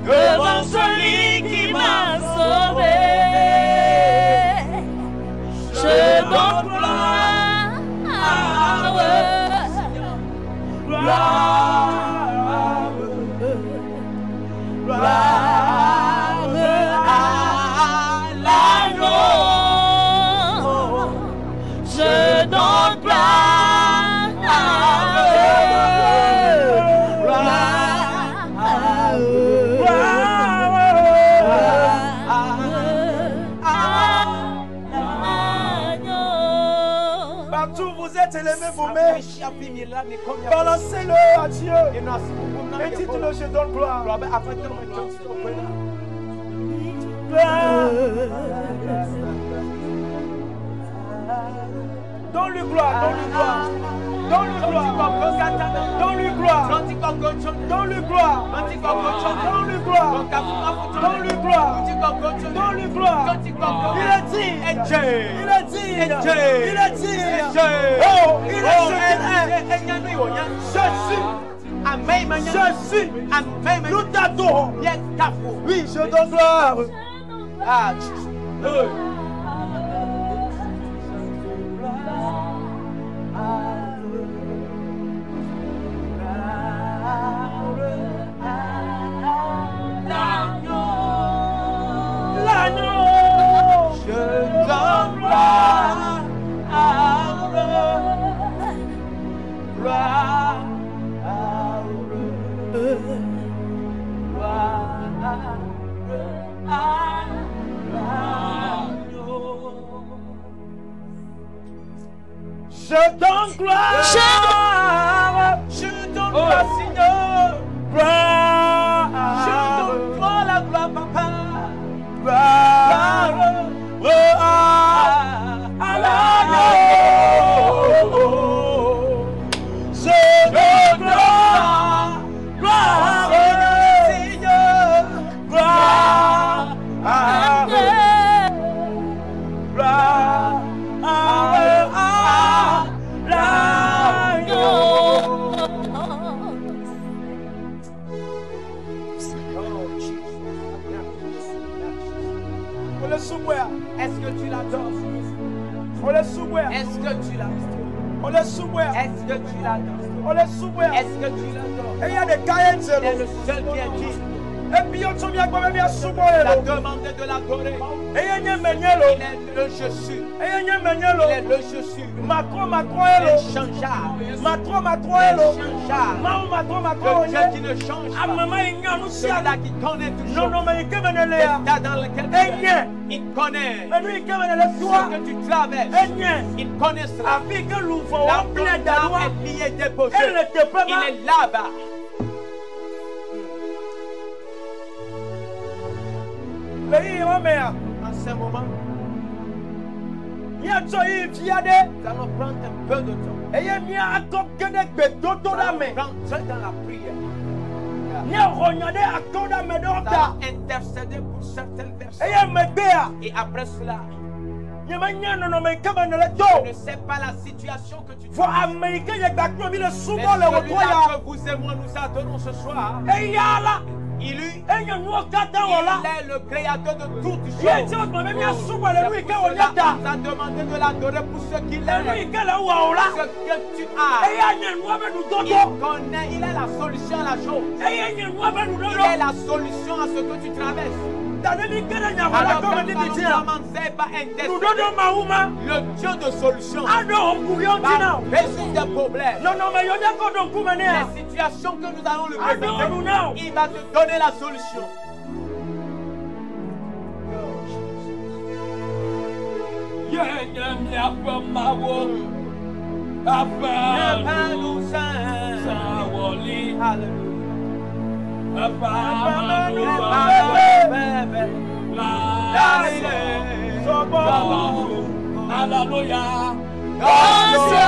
devant celui qui m'a sauvé. Je donne gloire, à l'agneau. Je donne gloire, Partout où vous êtes, élevez vos mains. Balancez-le à Dieu. Et dites-le, je donne gloire. Donne-lui gloire, donne-lui gloire. Donne-lui gloire. Donne-lui gloire. Donne-lui gloire. Donne-lui gloire. Donne-lui gloire. Il est digne. Il est digne. Il est digne. Oh, il est je suis. Nous t'adorons. Oui, je donne gloire. Ah, je donne gloire. Je donne gloire, Seigneur. Gloire. Je donne gloire, la gloire, papa. Gloire. À l'agneau. Je donne gloire. Gloire, Seigneur. Gloire. Gloire. Est-ce que tu l'adores? On le soumet. Est-ce que tu l'adores? On le soumet. Est-ce que tu l'adores? On le soumet. Est-ce que tu l'adores? Et il y a des cahiers de c'est le seul qui est digne. Et puis on s'en vient quand même à soumet. Il a demandé de l'adorer. Et il y a le je suis. Et il y a le je suis. Macron, inchangeable. Le Dieu qui ne change pas. Celui-là qui connaît toujours. L'état dans lequel tu es. Il connaît ce que tu traverses. Il connaît cela. La plante est liée, déposée. Il est là-bas. En ce moment, nous allons prendre un peu de temps. Nous allons rentrer dans la prière. Nous allons intercéder pour certaines personnes. Et après cela, je ne sais pas la situation que tu traverses. Mais celui-là que vous et moi nous adorons ce soir, il est le créateur de toutes choses. C'est pour cela qu'il nous a demandé de l'adorer pour ce qu'il est. Ce que tu as. Il connaît, il est la solution à la chose. Il est la solution à ce que tu traverses. Alors que nous allons commencer par intercéder, le Dieu de solution va résoudre des problèmes. Les situations que nous allons lui présenter, il va te donner la solution. Appelle-nous Saint. Alléluia. Alléluia.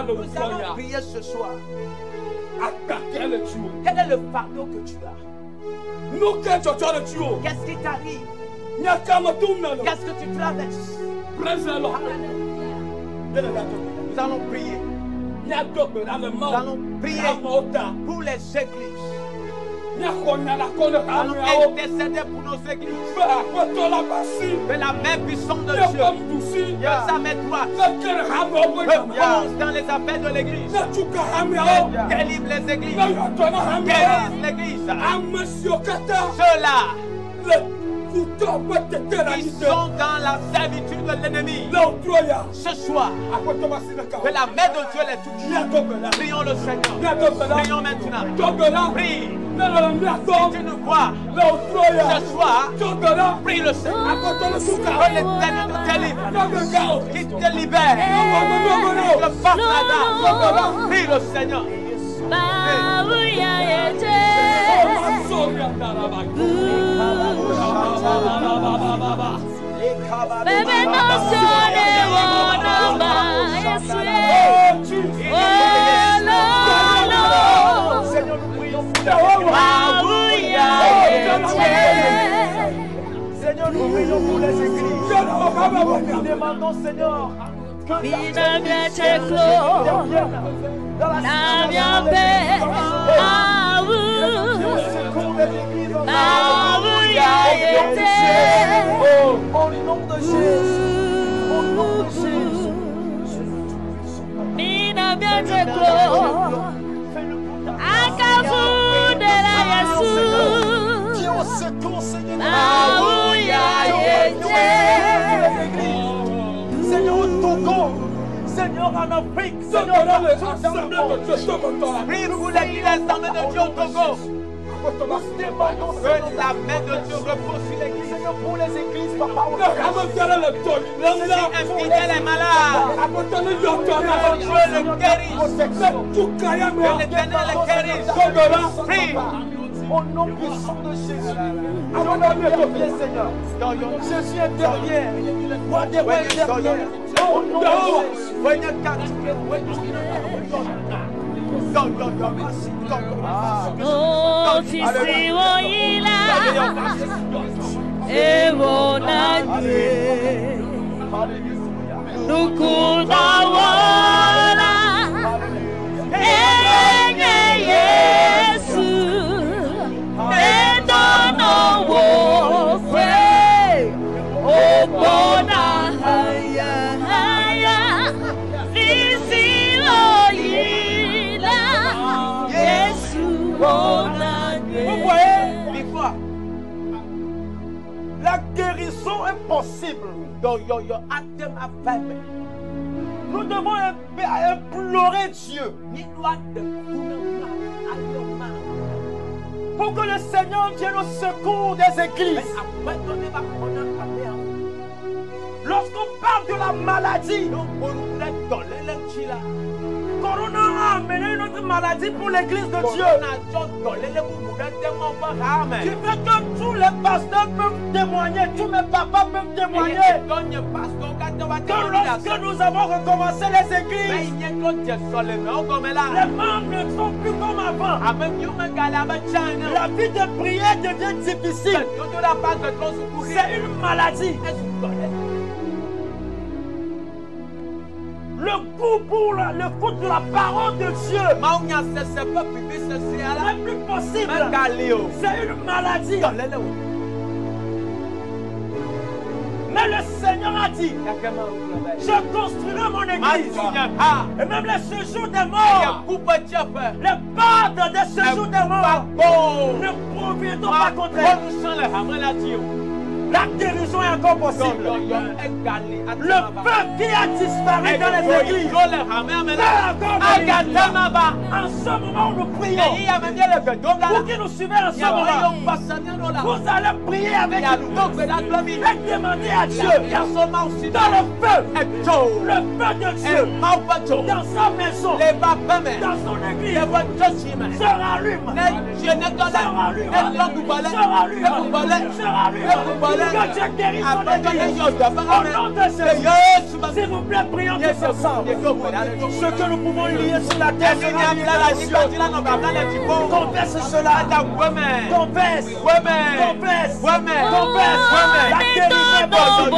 Nous allons prier ce soir. Quel est le fardeau que tu as? Qu'est-ce qui t'arrive? Qu'est-ce que tu traverses? Nous allons prier. Nous allons prier pour les églises. Nous allons intercéder pour nos églises. Que la main puissante de Dieu, sa main droite, repose dans les affaires de l'église. Délivre les églises. Guérisse l'église. Ceux-là qui sont dans la servitude de l'ennemi, ce soir, que la main de Dieu les touche. Prions le Seigneur. Prions maintenant. Prie. Si tu nous vois ce soir, prie le Seigneur. Que l'Éternel te délivre, qu'il te libère, qu'il te fasse la dame. Prie le Seigneur. Seigneur, nous prions pour les églises. Nous demandons, Seigneur, que la au nom de Jésus. Au nom de Jésus. Dieu au secours, Seigneur. Seigneur au Togo. Seigneur en Afrique. Seigneur dans le prie pour l'église assemblée de Dieu au Togo. Que la main de Dieu repose sur l'église. Seigneur pour les églises, papa. Infidèle et malade. Dieu le guérisse. Que l'Éternel le guérisse. Prie. Au nom puissant de Jésus. Seigneur. Jésus intervient. Roi des rois intervient. Au nom de la guérison est possible. Nous devons implorer Dieu pour que le Seigneur vienne au secours des églises. de la maladie. Corona a amené une autre maladie pour l'église de Dieu. Qui fait que tous les pasteurs peuvent témoigner, tous mes papas peuvent témoigner que lorsque nous avons recommencé les églises, les membres ne sont plus comme avant. La vie de prière devient difficile. C'est une maladie. Le goût pour le goût de la parole de Dieu n'est plus possible. C'est une maladie. Mais le Seigneur a dit, je construirai mon église. Et même les séjours des morts, les parts des séjours des morts ne proviendront pas contre elle. La guérison est encore possible. Le feu qui a disparu dans les églises peut encore venir. En ce moment où nous prions, pour qui nous suivez en ce moment, vous allez prier avec nous et demander à Dieu dans le feu de Dieu, dans sa maison, dans son église, se rallume. Que Dieu guérisse son église. Au nom de Jésus, s'il vous plaît, prions tous ensemble. Ce que nous pouvons lier sur la terre, confesse cela. Confesse. La guérison est possible. La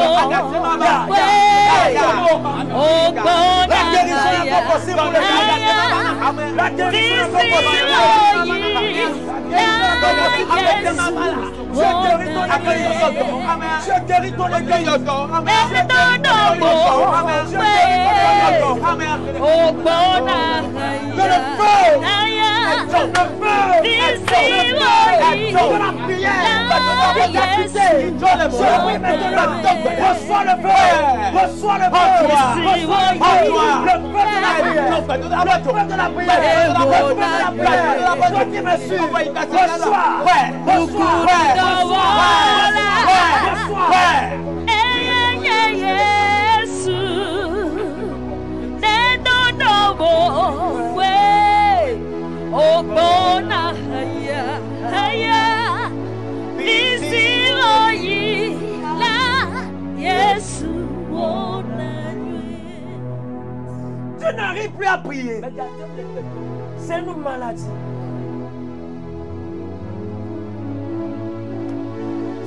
guérison est encore possible pour les gens. La guérison est encore possible. Je guéris ton église. Je guéris ton église. Que le feu de la prière, reçois le feu. Reçois le feu. Le feu de la prière. Toi qui me suis, reçois. Tu n'arrives plus à prier. C'est une maladie.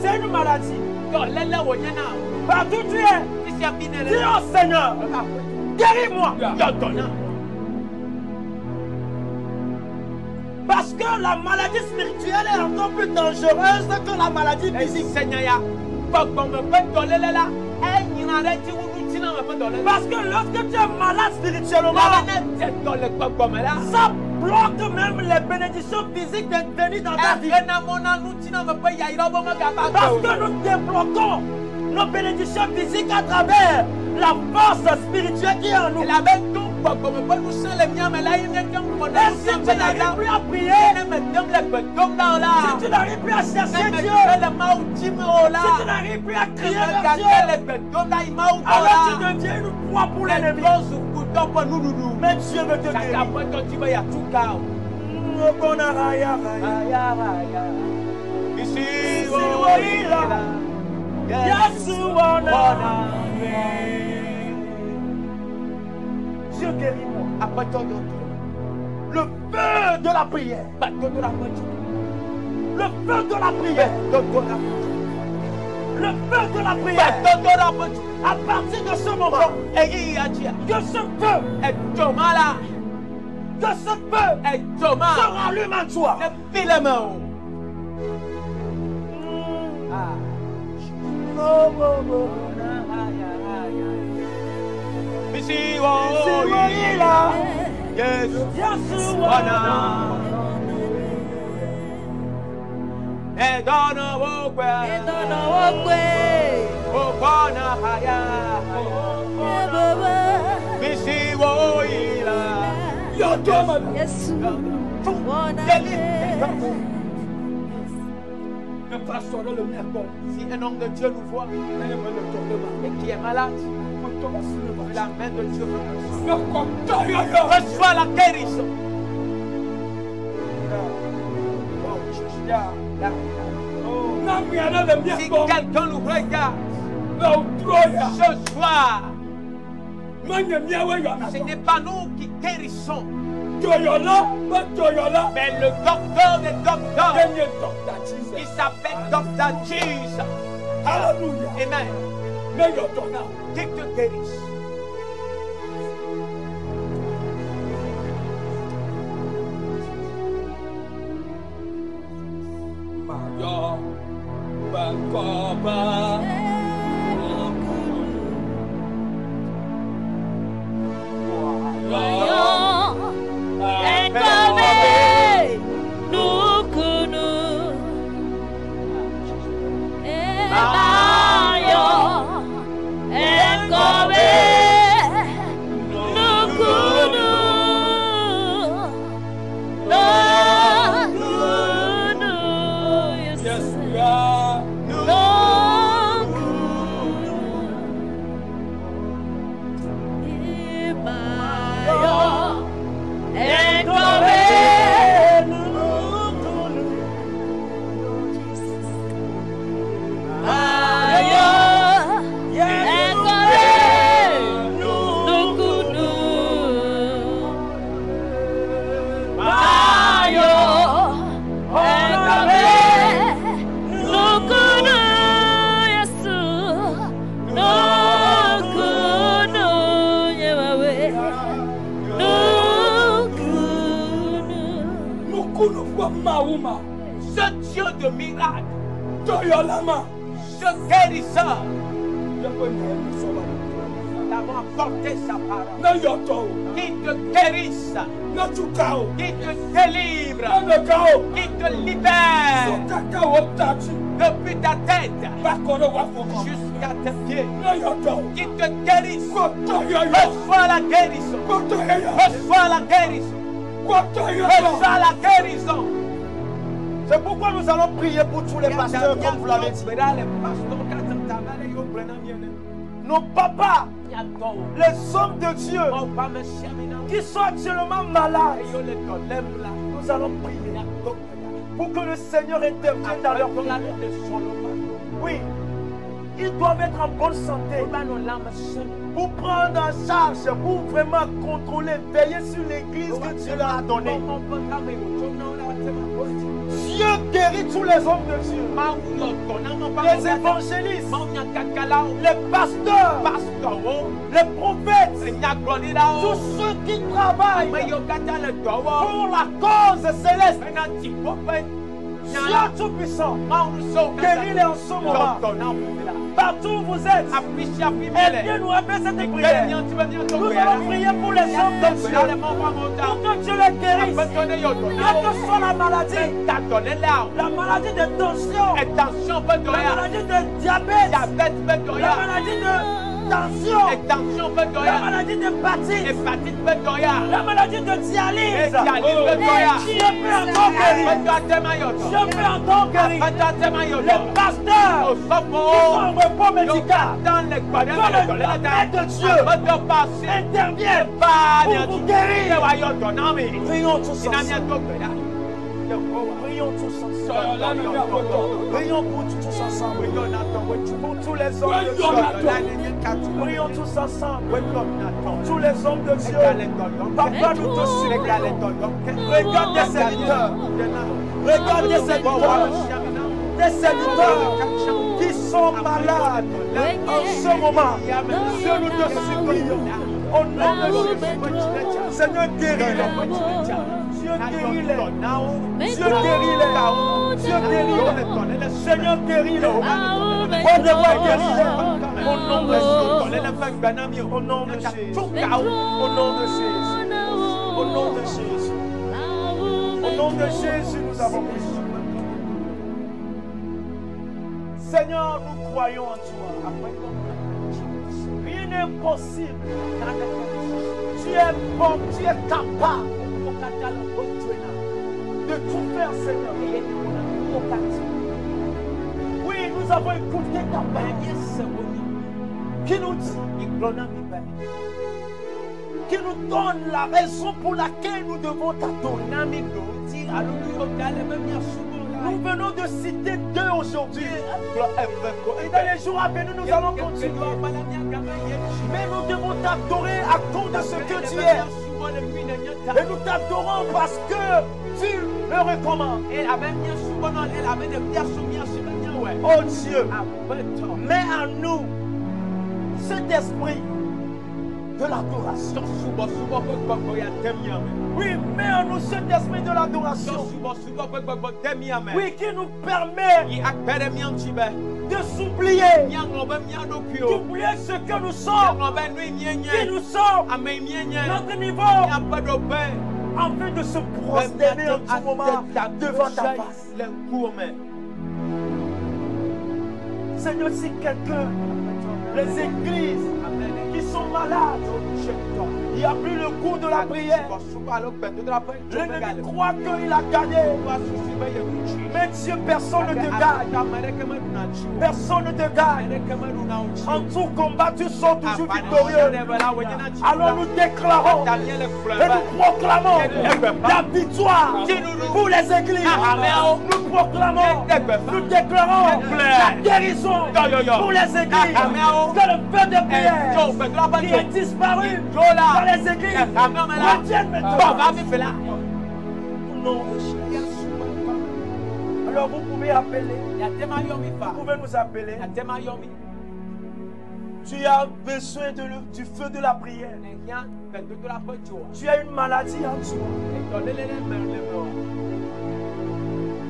C'est une maladie. Partout tu es, dis au Seigneur, guéris-moi. Parce que la maladie spirituelle est encore plus dangereuse que la maladie physique. Parce que lorsque tu es malade spirituellement, ça bloque même les bénédictions physiques d'être venues dans ta vie. Parce que nous débloquons nos bénédictions physiques à travers la force spirituelle qui est en nous. Et si tu n'arrives plus à prier, si tu n'arrives plus à chercher Dieu, si tu n'arrives plus à crier vers Dieu, alors tu deviens une proie pour l'ennemi. Mais Dieu veut te guérir. Dieu guéris-moi. Le feu de la prière. Le feu de la prière. Le feu de la prière. À partir de ce moment, que ce feu se rallume en toi. Si un homme de Dieu nous voit et qui est malade, la main de Dieu reçoit la guérison. Si quelqu'un nous regarde ce soir, ce n'est pas nous qui guérissons, mais le docteur des docteurs, il s'appelle Dr. Jesus. Amen. Qui te guérisse. Ce Dieu de miracle, ce guérisseur, d'abord apporté sa parole, qui te guérisse, qui te délivre, qui te libère depuis ta tête jusqu'à tes pieds, qui te guérisse. Reçois la guérison, reçois la guérison, reçois la guérison. C'est pourquoi nous allons prier pour tous les pasteurs, comme vous l'avez dit. Nos papas, les hommes de Dieu, qui sont actuellement malades, nous allons prier pour que le Seigneur intervienne dans leur vie. Oui, ils doivent être en bonne santé pour prendre en charge, pour vraiment contrôler, veiller sur l'église que Dieu leur a donnée. Dieu guérit tous les hommes de Dieu, les évangélistes, les pasteurs, les prophètes, tous ceux qui travaillent pour la cause céleste. Dieu Tout-Puissant, guéris-les en ce moment. Partout où vous êtes, aidez-nous à faire cette prière. Nous allons prier pour les hommes de Dieu, pour que Dieu les guérisse. Quelle que soit la maladie de tension, la maladie de diabète, la maladie de tension, la maladie d'hépatite, la maladie de dialyse. Dieu peut encore guérir. Dieu peut encore guérir. Les pasteurs qui sont en repos médical, que la main de Dieu intervienne pour vous guérir. Prions tous ensemble. Prions tous ensemble. Prions pour tous ensemble. Pour tous les hommes de Dieu. Prions tous ensemble. Pour tous les hommes de Dieu. Papa, nous te supplions. Regarde tes serviteurs. Regarde tes serviteurs. Tes serviteurs qui sont malades en ce moment. Dieu, nous te supplions. Au nom de Jésus. Seigneur, guéris-les. Dieu guéris-les. Dieu guéris-les. Dieu guéris-les. Seigneur, guéris-les. Au nom de Jésus. Au nom de Jésus. Au nom de Jésus. Au nom de Jésus. Au nom de Jésus, nous avons prié. Seigneur, nous croyons en toi. Rien n'est impossible. Tu es bon, tu es capable de tout faire, Seigneur. nous avons écouté ta parole qui nous dit, qui nous donne la raison pour laquelle nous devons t'adorer. Nous venons de citer deux aujourd'hui. Et dans les jours à venir, nous allons continuer. Mais nous devons t'adorer à cause de ce que tu es. Et nous t'adorons parce que tu le recommandes. Oh Dieu, mets en nous cet esprit de l'adoration. Oui, mets en nous cet esprit de l'adoration. Oui, qui nous permet de s'oublier, d'oublier ce que nous sommes, qui nous sommes, notre niveau, afin de se prosterner en tout moment devant ta face. Seigneur, si quelqu'un, les églises qui sont malades, il n'y a plus le goût de la prière. L'ennemi croit qu'il a gagné. Mais Dieu, personne ne te gagne. Personne ne te gagne. En tout combat, tu sors toujours victorieux. Alors nous déclarons et nous proclamons la victoire pour les églises. Nous proclamons, nous déclarons la guérison pour les églises. Que le feu de prière qui est disparu dans les églises revienne maintenant. Non. Alors vous pouvez appeler. Vous pouvez nous appeler. Tu as besoin du feu de la prière. Tu as une maladie en toi.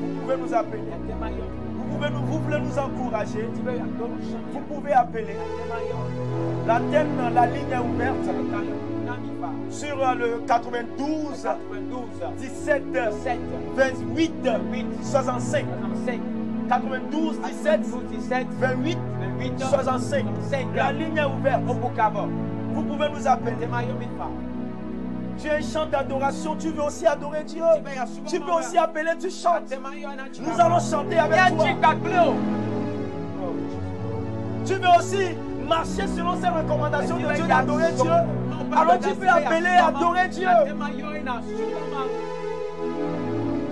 Vous pouvez nous appeler. Vous voulez nous encourager. Vous pouvez appeler. L'antenne, la ligne est ouverte. Sur le 92 17 28 65. 92 17 28 65. La ligne est ouverte. Vous pouvez nous appeler. Tu es un chant d'adoration, tu veux aussi adorer Dieu. Tu peux aussi appeler, tu chantes. Nous allons chanter avec toi. Tu veux aussi marcher selon ces recommandations de Dieu d'adorer Dieu. Alors tu peux appeler, adorer Dieu.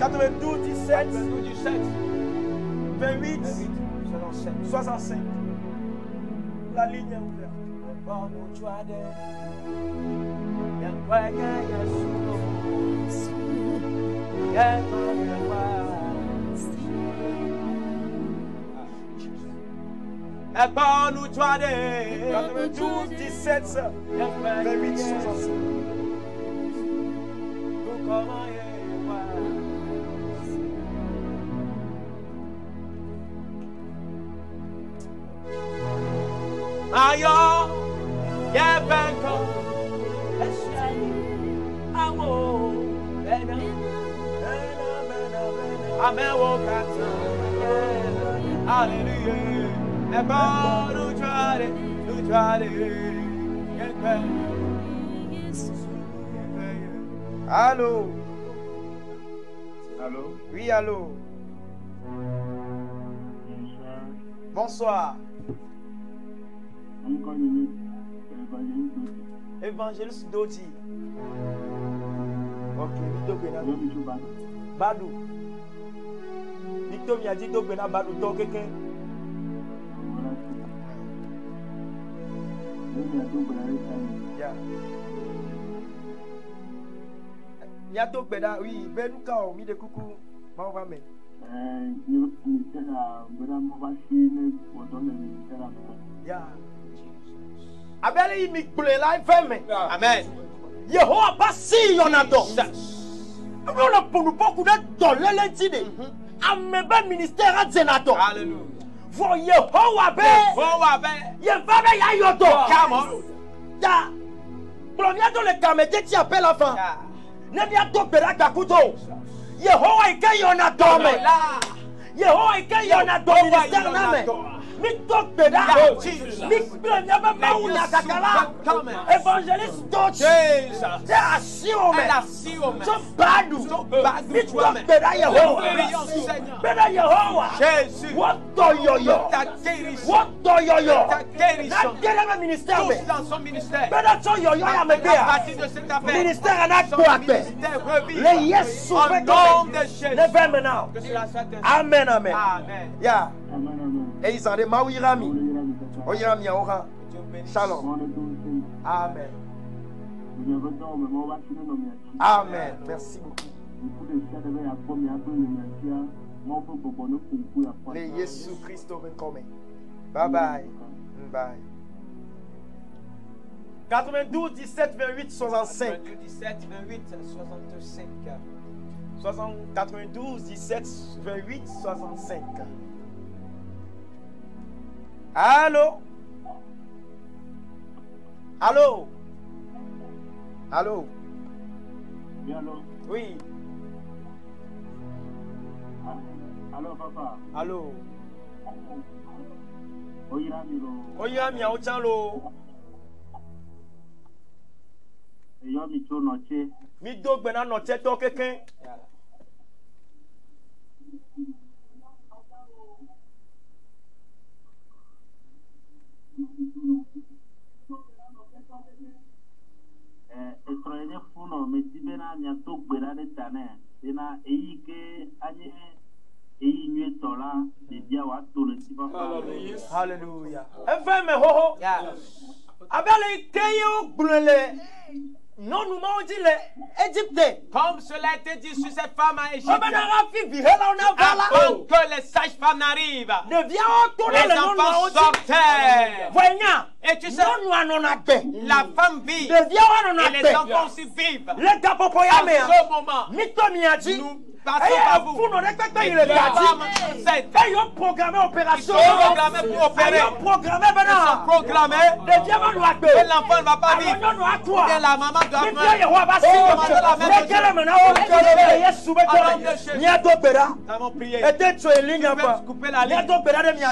92 17 28 65. La ligne est ouverte. Nous 92 17 28 65. Allô? Allô? Oui, allô? Bonsoir. Évangéliste Dodi. Ok, Victor Bena. Badou. Victor m'a dit Victor Bena Badou. Donc, quelqu'un. Yato Beda, oui. Benuka, mi de coucou. M'envoie mais. Abel il m'y plaît là, il fait mais. Amen. Yehowa basi yonado. On a pour nous beaucoup de dollars l'entité. Amebe ministère à Zenato. Alléluia. For Yehowa be. Yehowa ya yodo. Come on. Da. Premier dans le camete tu appelles enfant. Ne bien to bera kakuto. Yehowa ike yonado me. Yehowa ike yonado ministère na me. Évangéliste Tochi. C'est assis au même. So badu. Mitwa beda Yehovah. Beda Yehovah. Jésus. What do yo? Ta guérison. What do yo? Ta guérison. Na dela ministère. Tous dans son ministère. Beda so yo ya me À bia. partir de cet appel. Ministère na Son quoi ministère revit. Le Yesu Au fait nom de Jésus. Never me now. Que cela soit ainsi. Amen, amen. Amen. Yeah. Et ils ont des mawirami. Oyirami aura. Shalom. Amen. Amen. Merci beaucoup. Le Jésus Christ vient coming. Bye bye. Bye. 92 17 28 65. 17, 28, 65. 92 17 28 65. Allô? Allô? Allô? Oui, allô? Oui. Allô, papa? Allô? Oyami Ochalo. Eyo mi cho noche. Mi dogbe na noche to keken. Estroyene funo metibe na nya to gbera de tane. Ena eyi ke anye eyi nwe tola de dia wa to le ti papa. Hallelujah. Efe me hoho. Abele keyo brule. Non, nous m'avons dit les Égyptiens. Comme cela a été dit sur cette femme à Égypte. Avant que les sages-femmes n'arrivent, les enfants sortaient. Et tu sais, la femme vit et les enfants aussi vivent. En ce moment, nous passons par vous. Les femmes enceintes, ils sont programmées pour opérer. Ils sont programmés. Et l'enfant ne va pas vivre. Et la maman doit mourir. Nous avons prié. Couper la ligne.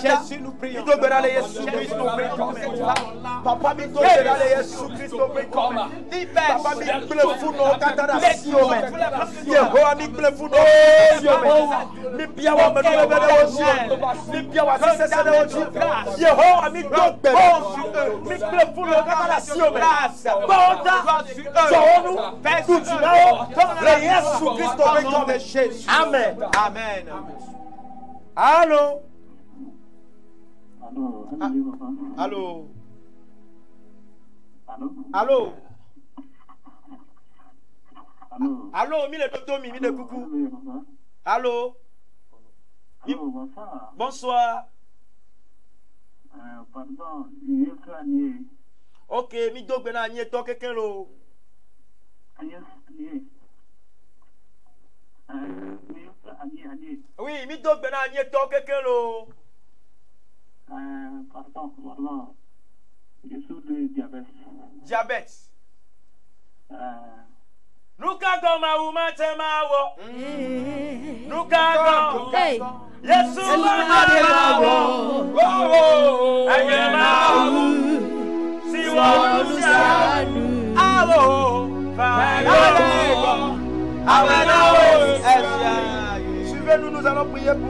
Jésus, nous prions. Jésus, nous prions. Papa, mi to bera le Yesu Kristo pe koma. Papa, mi ble funo katara siome. Yehowa mi ble funo siome. Mi bia wa me no bere wo siome. Mi bia wa sese se de wo siome. Yehowa mi to bera. Mi ble funo katara siome. Bonda zonu tutinao le Yesu Kristo pe koma. Amen. Amen. Allô? Allô? Allô? Allô? Allô, mi le toto mi de coucou. Allô? Bonsoir. Bonsoir. Pardon, il est crânier. Ok, mi dogbe na nye to keken lo. Oui, mi dogbe na nye to keken lo. Pardon. Je suis de diabète. Diabète. Nuka goma umatema wo. Nuka go. Yesu umatema wo. Ayema wo. Siwo usianu. Awo. Fayego. Awena wo. Suivez-nous, nous allons prier pour.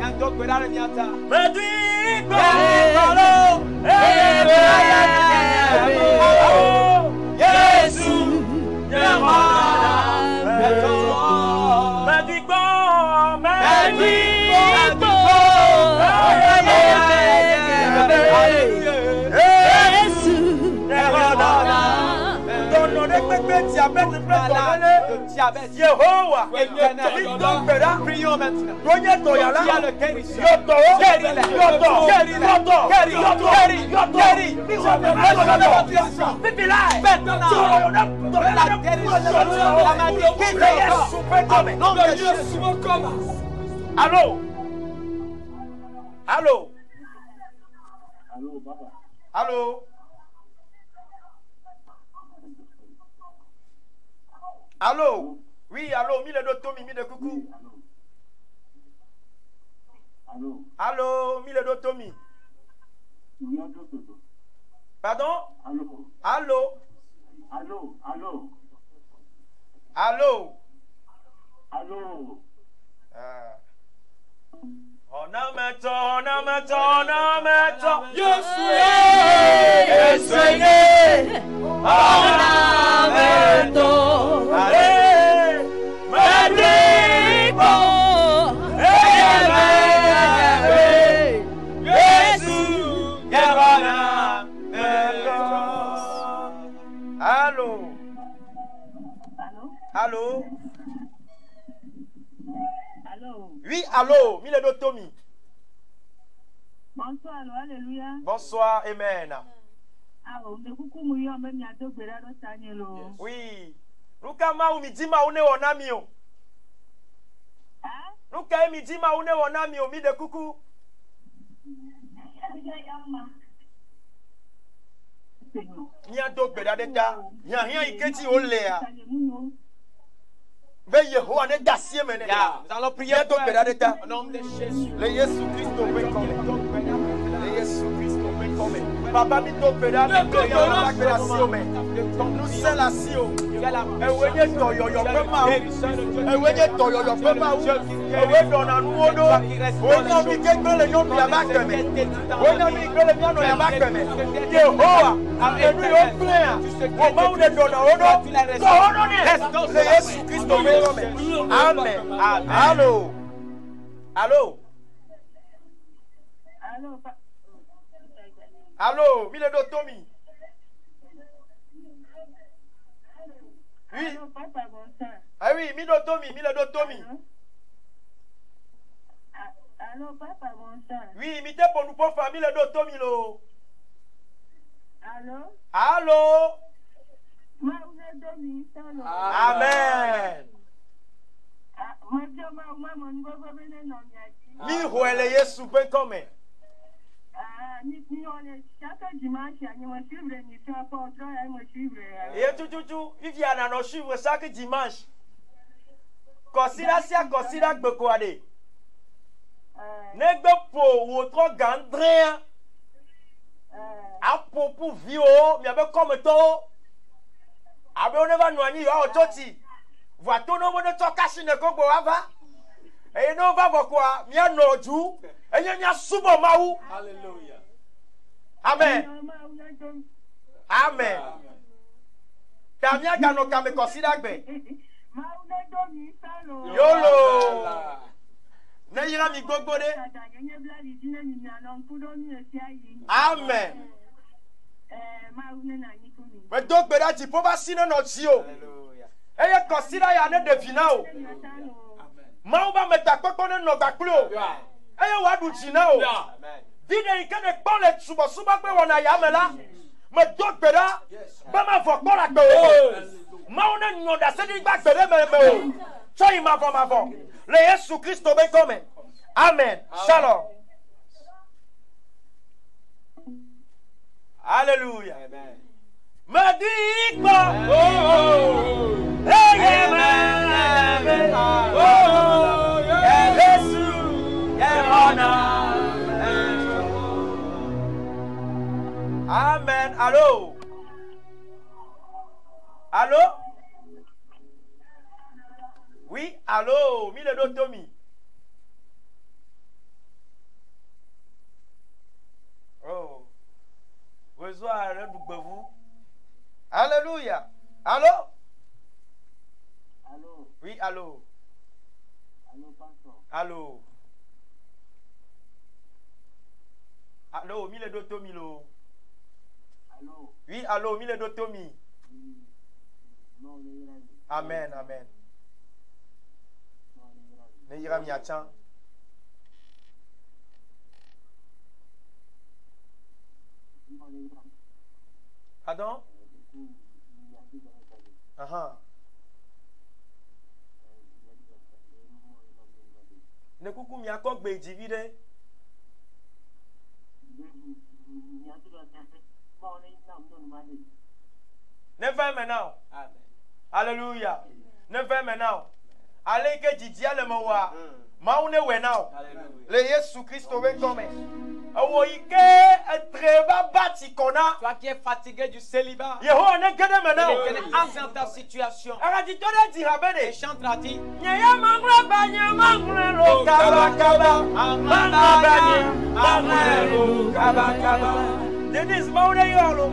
Yehovah, prions maintenant. Allô? Allô? Allô? Allô? Oui, allô, mi le do Tommy, mi de coucou. Allô? Allô, mi le do Tommy. Pardon? Allô? Allô? Allô? Allô? Allô? Allô? On a maintenant, on a maintenant, on a maintenant. Yesu On a maintenant. Allez, Madrigo. Jésus, Yavana. Allô? Allô? Allô? Oui, allô, Miledo Tommy. Bonsoir, alléluia. Bonsoir, amen. Ah, on est beaucoup mieux, même il y a deux bérets de Sanyelo. Oui. Luka ma umidima une wonamio. Hein? Luka emidima une wonamio mi de kuku. Nya do beda de ta. Nya hia iketi olea. Ve Yehowa ne dasie mene. Nous allons prier Do beda de ta. au nom de Jésus. Le Yesu Christo be come. Le Yesu Christo be come. Papa mi do beda de ta. Nous c'est la sio. Ewenye toyoyo pe ma o. Ewenye toyoyo pe ma o. Ewe dona nu odo. Wona mi kekele nyo mi abakeme. Wona mi kekele nyo no abakeme. Yehowa, enu yo plea. O ma une dona odo. So odo ne. Le Yesu Christo be come. Amen. Allô. Allô. Allô? Allô, Miledo Tommy. Oui. Allô, papa, bonsoir. Ah oui, Miledo Tommy. Allô, papa, bonsoir. Oui, imité pour nous pour famille Miledo Tommy lo. Allô? Allô. Amen. Mi huele Yesu pe come. Et tout, Viviana no suivre chaque dimanche. Considère bekoade. Negbe po wotro gandrea. Apo pour vio, mi abe comme to. Abe on va noani yo ototi. Voit ton nom de tokashi ne ko ava. Et non va quoi, mi anoju. Et nya subo maou. Alléluia. Amen. Amen. Kamia gano kame considère be. Yolo. Ne yira mi gbogbo de. Amen. Mais donc beda ti po ba sino no ti o. Eye considère ya ne devina o. Ma o ba meta koko ne no gbakule o. Eye wa du ti na o. Vide ikene kpon le subo pe wona ya mela. Me donc beda ba ma fo kpon la pe o. Ma o ne nyoda se di gba gbere me o. So yi ma fo. Le Yesu Christo be come. Amen. Shalom. Alléluia. Amen. Madrigo. Amen. Allô? Allô? Oui, allô? Miledo Tommy. Oh. Reçois le vous. Alléluia. Allô? Allô? Oui, allô. Allô, pasteur? Allô. Allô, Miledo Tommy lo. Allô? Oui, allô, Miledo Tommy. Non, Amen, amen. Ne ira mi achan. Pardon? Ne kuku mi akok be divide. Ne fais maintenant. Amen. Alléluia. Ne fais maintenant. Allez que Didier le moua. Maune we now. Alléluia. Le Yesu Christo we come. Toi qui es fatigué du célibat. Yehowa ne gede Et maintenant. entre dans ta situation. Arati to de di Et habede. chantera-t-il. Nyaya mangla banya mangla lo kaba kaba. Mangla banya mangla lo kaba kaba. Denise mauna yolo.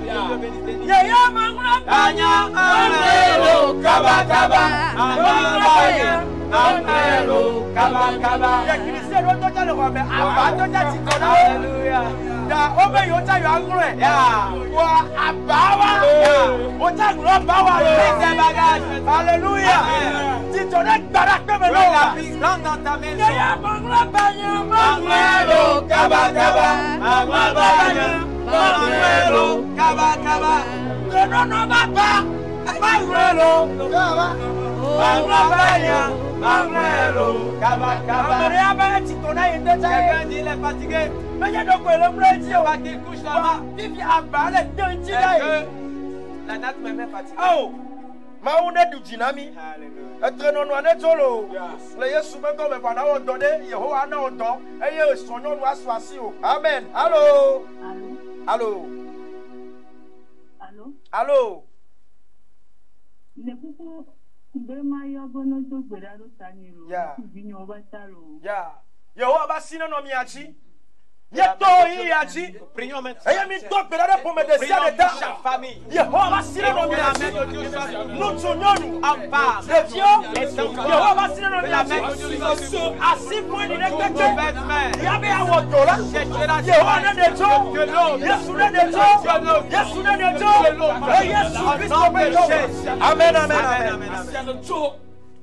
Nyaya mangla banya mangla lo kaba kaba. Mangla banya mangla lo kaba kaba. Ya Christian ro to jale ko be aba to ja ti ko na. Hallelujah. Da obe yo ta yo angre. Ya. Wa abawa. O ta ngro bawa. Hallelujah. Ti to ne gbara pe me lo. Rentre dans ta maison. Nyaya mangla banya mangla lo kaba kaba. Mangla banya mangla lo kaba kaba. No no baba. Mangla lo kaba. Mangla banya mangla lo kaba kaba. Maria ba ti to na yende ta. Quelqu'un dit il est fatigué. Mais il y a donc le bleu On va qu'il couche là-bas. Il vient à balai de Est-ce que la natte me met fatigué? Oh, maune du dynami. Alléluia. Être non non tolo. Le Yesu me comme pendant on donne Yehowa na on don et son nom doit soisi. Amen. Allô. Allô. Allô? Allô. Nekuku kubema yogono to gberaro taniro. Yeah. Kubinyo obatalo. Ya. Yehowa ba sino no miachi. Yeto yi yachi. Prions maintenant. Et mi to gberaro pour me décider Prions de pour temps. chaque famille. Yehowa ba sino no Que la miachi. main de Dieu soit sur nous. Nous tunyonu. En femme. Les vieux. Et son corps. Yehowa ba sino no Que la main miachi. de Dieu soit sur nous. Assis pour une Nos électrique. mauvaises mains. Yabe awodola. Cherchera Yehowa ne de to. que l'autre. Yesu ne de to. Yesu ne de to. Et Yesu Christ En nom de obéit. Jésus. Amen, amen, Amen, amen. amen.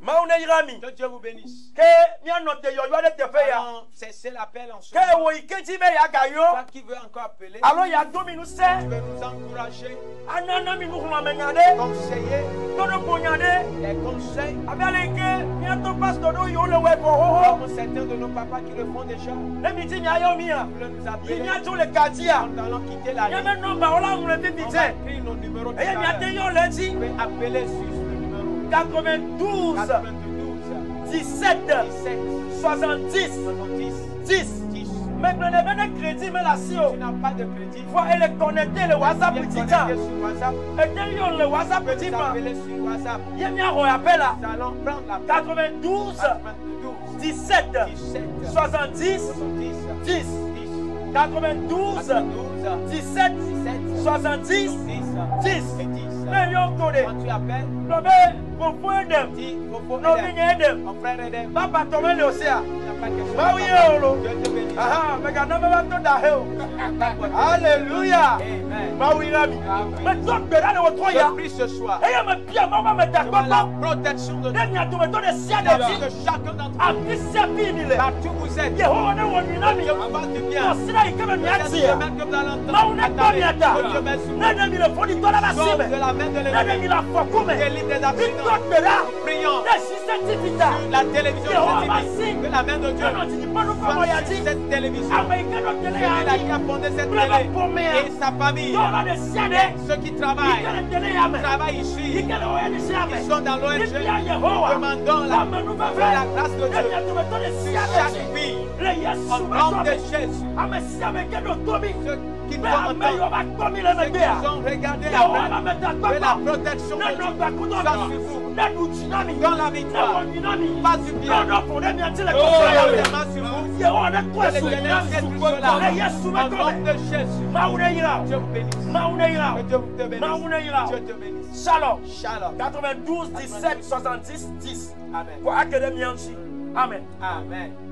Maune irami. Que Dieu vous bénisse. Que mia note yo yo de te fe ya. Allons cesser l'appel en ce Que moment. wo iketi me ya gayo. Toi qui veux encore appeler, Alo ya dominu se. tu veux nous encourager, Anana mi nuhuma menyade. conseiller, Todo bonyade. les conseils, Abialeke mia to pastor do yo le we bo ho. comme certains de nos papas qui le font déjà. Le miti mia yo mia. Vous voulez nous Il appeler, mia to le katia. nous allons quitter la Ya ligne. me nomba ola mu le On va bibite. écrire nos numéros tout Et à mia te l'heure. yo le ti. Vous pouvez appeler sur ce numéro 92 92 17 17 70 70 10. 10. Maintenant, ne venez crédit, mais la si. Tu n'as pas de crédit. Faut aller connecter le WhatsApp Viens petit connecter temps. sur WhatsApp. Et dès le WhatsApp Tu peux petit nous temps. appeler sur WhatsApp. Il y a bien un appel là. Nous allons prendre la 92 92 17 17 70 70 10. 10 92 12 17 17 70 10 10. 10. Mais yon connaît. Quand tu appelles, Non mais pour point de. dis Fofo Non Edem. mais de. Mon frère Edem, Papa tombe le océan. il n'y a pas quelque chose. Bah oui oh. Dieu te bénisse. Ah mais quand on va tout d'ailleurs. Alléluia. Amen. Bah oui rami. Mais donc là le trois ya. Je prie ce soir. Et il me bien maman me ta Devant la papa. protection de Dieu. Denya to me donne sia Merci de que chacun d'entre a vous, fisia binile. partout où vous êtes, Yehowa ne woni na mi. Dieu vous fasse du bien. Osira ikeme mi Cette ati. semaine que vous allez entendre, Mauna attendez, komiata. que Dieu met sur Na na mi le fodi tola vous. Sauve basime. de la main de Na na mi l'ennemi. la fokume. Délivre des accidents. Victor bela. Prions Na sisa titita. sur la télévision Yehowa de basi. que la main de Dieu No ti pa no fa soit yati. sur cette télévision. Amerika no tele Celui-là qui ya. a fondé cette Bravo télé pour moi. et sa famille, Dola de siane. ceux qui travaillent, Ikele tele ya me. travaillent ici, Ikele oya ni siame. ils sont dans l'ONG. Ibia Yehowa. Demandons Wa manu va la grâce de Denya Dieu to me donne sur sia chaque de. vie. Le Yesu Au nom de Jésus, amesiame ke do tobi. ceux qui nous Mais ame yo entendent, ba tomi le ceux me qui bia. ont regardé Yehowa la la me ta que la papa. protection de Dieu soit sur vous. Dans la victoire, pas du bien. Seulement sur vous. Que l'Éternel est tout cela. Au nom de Jésus, Dieu vous bénisse. Que Dieu te bénisse. Dieu te bénisse. Shalom. Shalom. 92 17 70 10. Amen. Pour académie. Amen. Amen.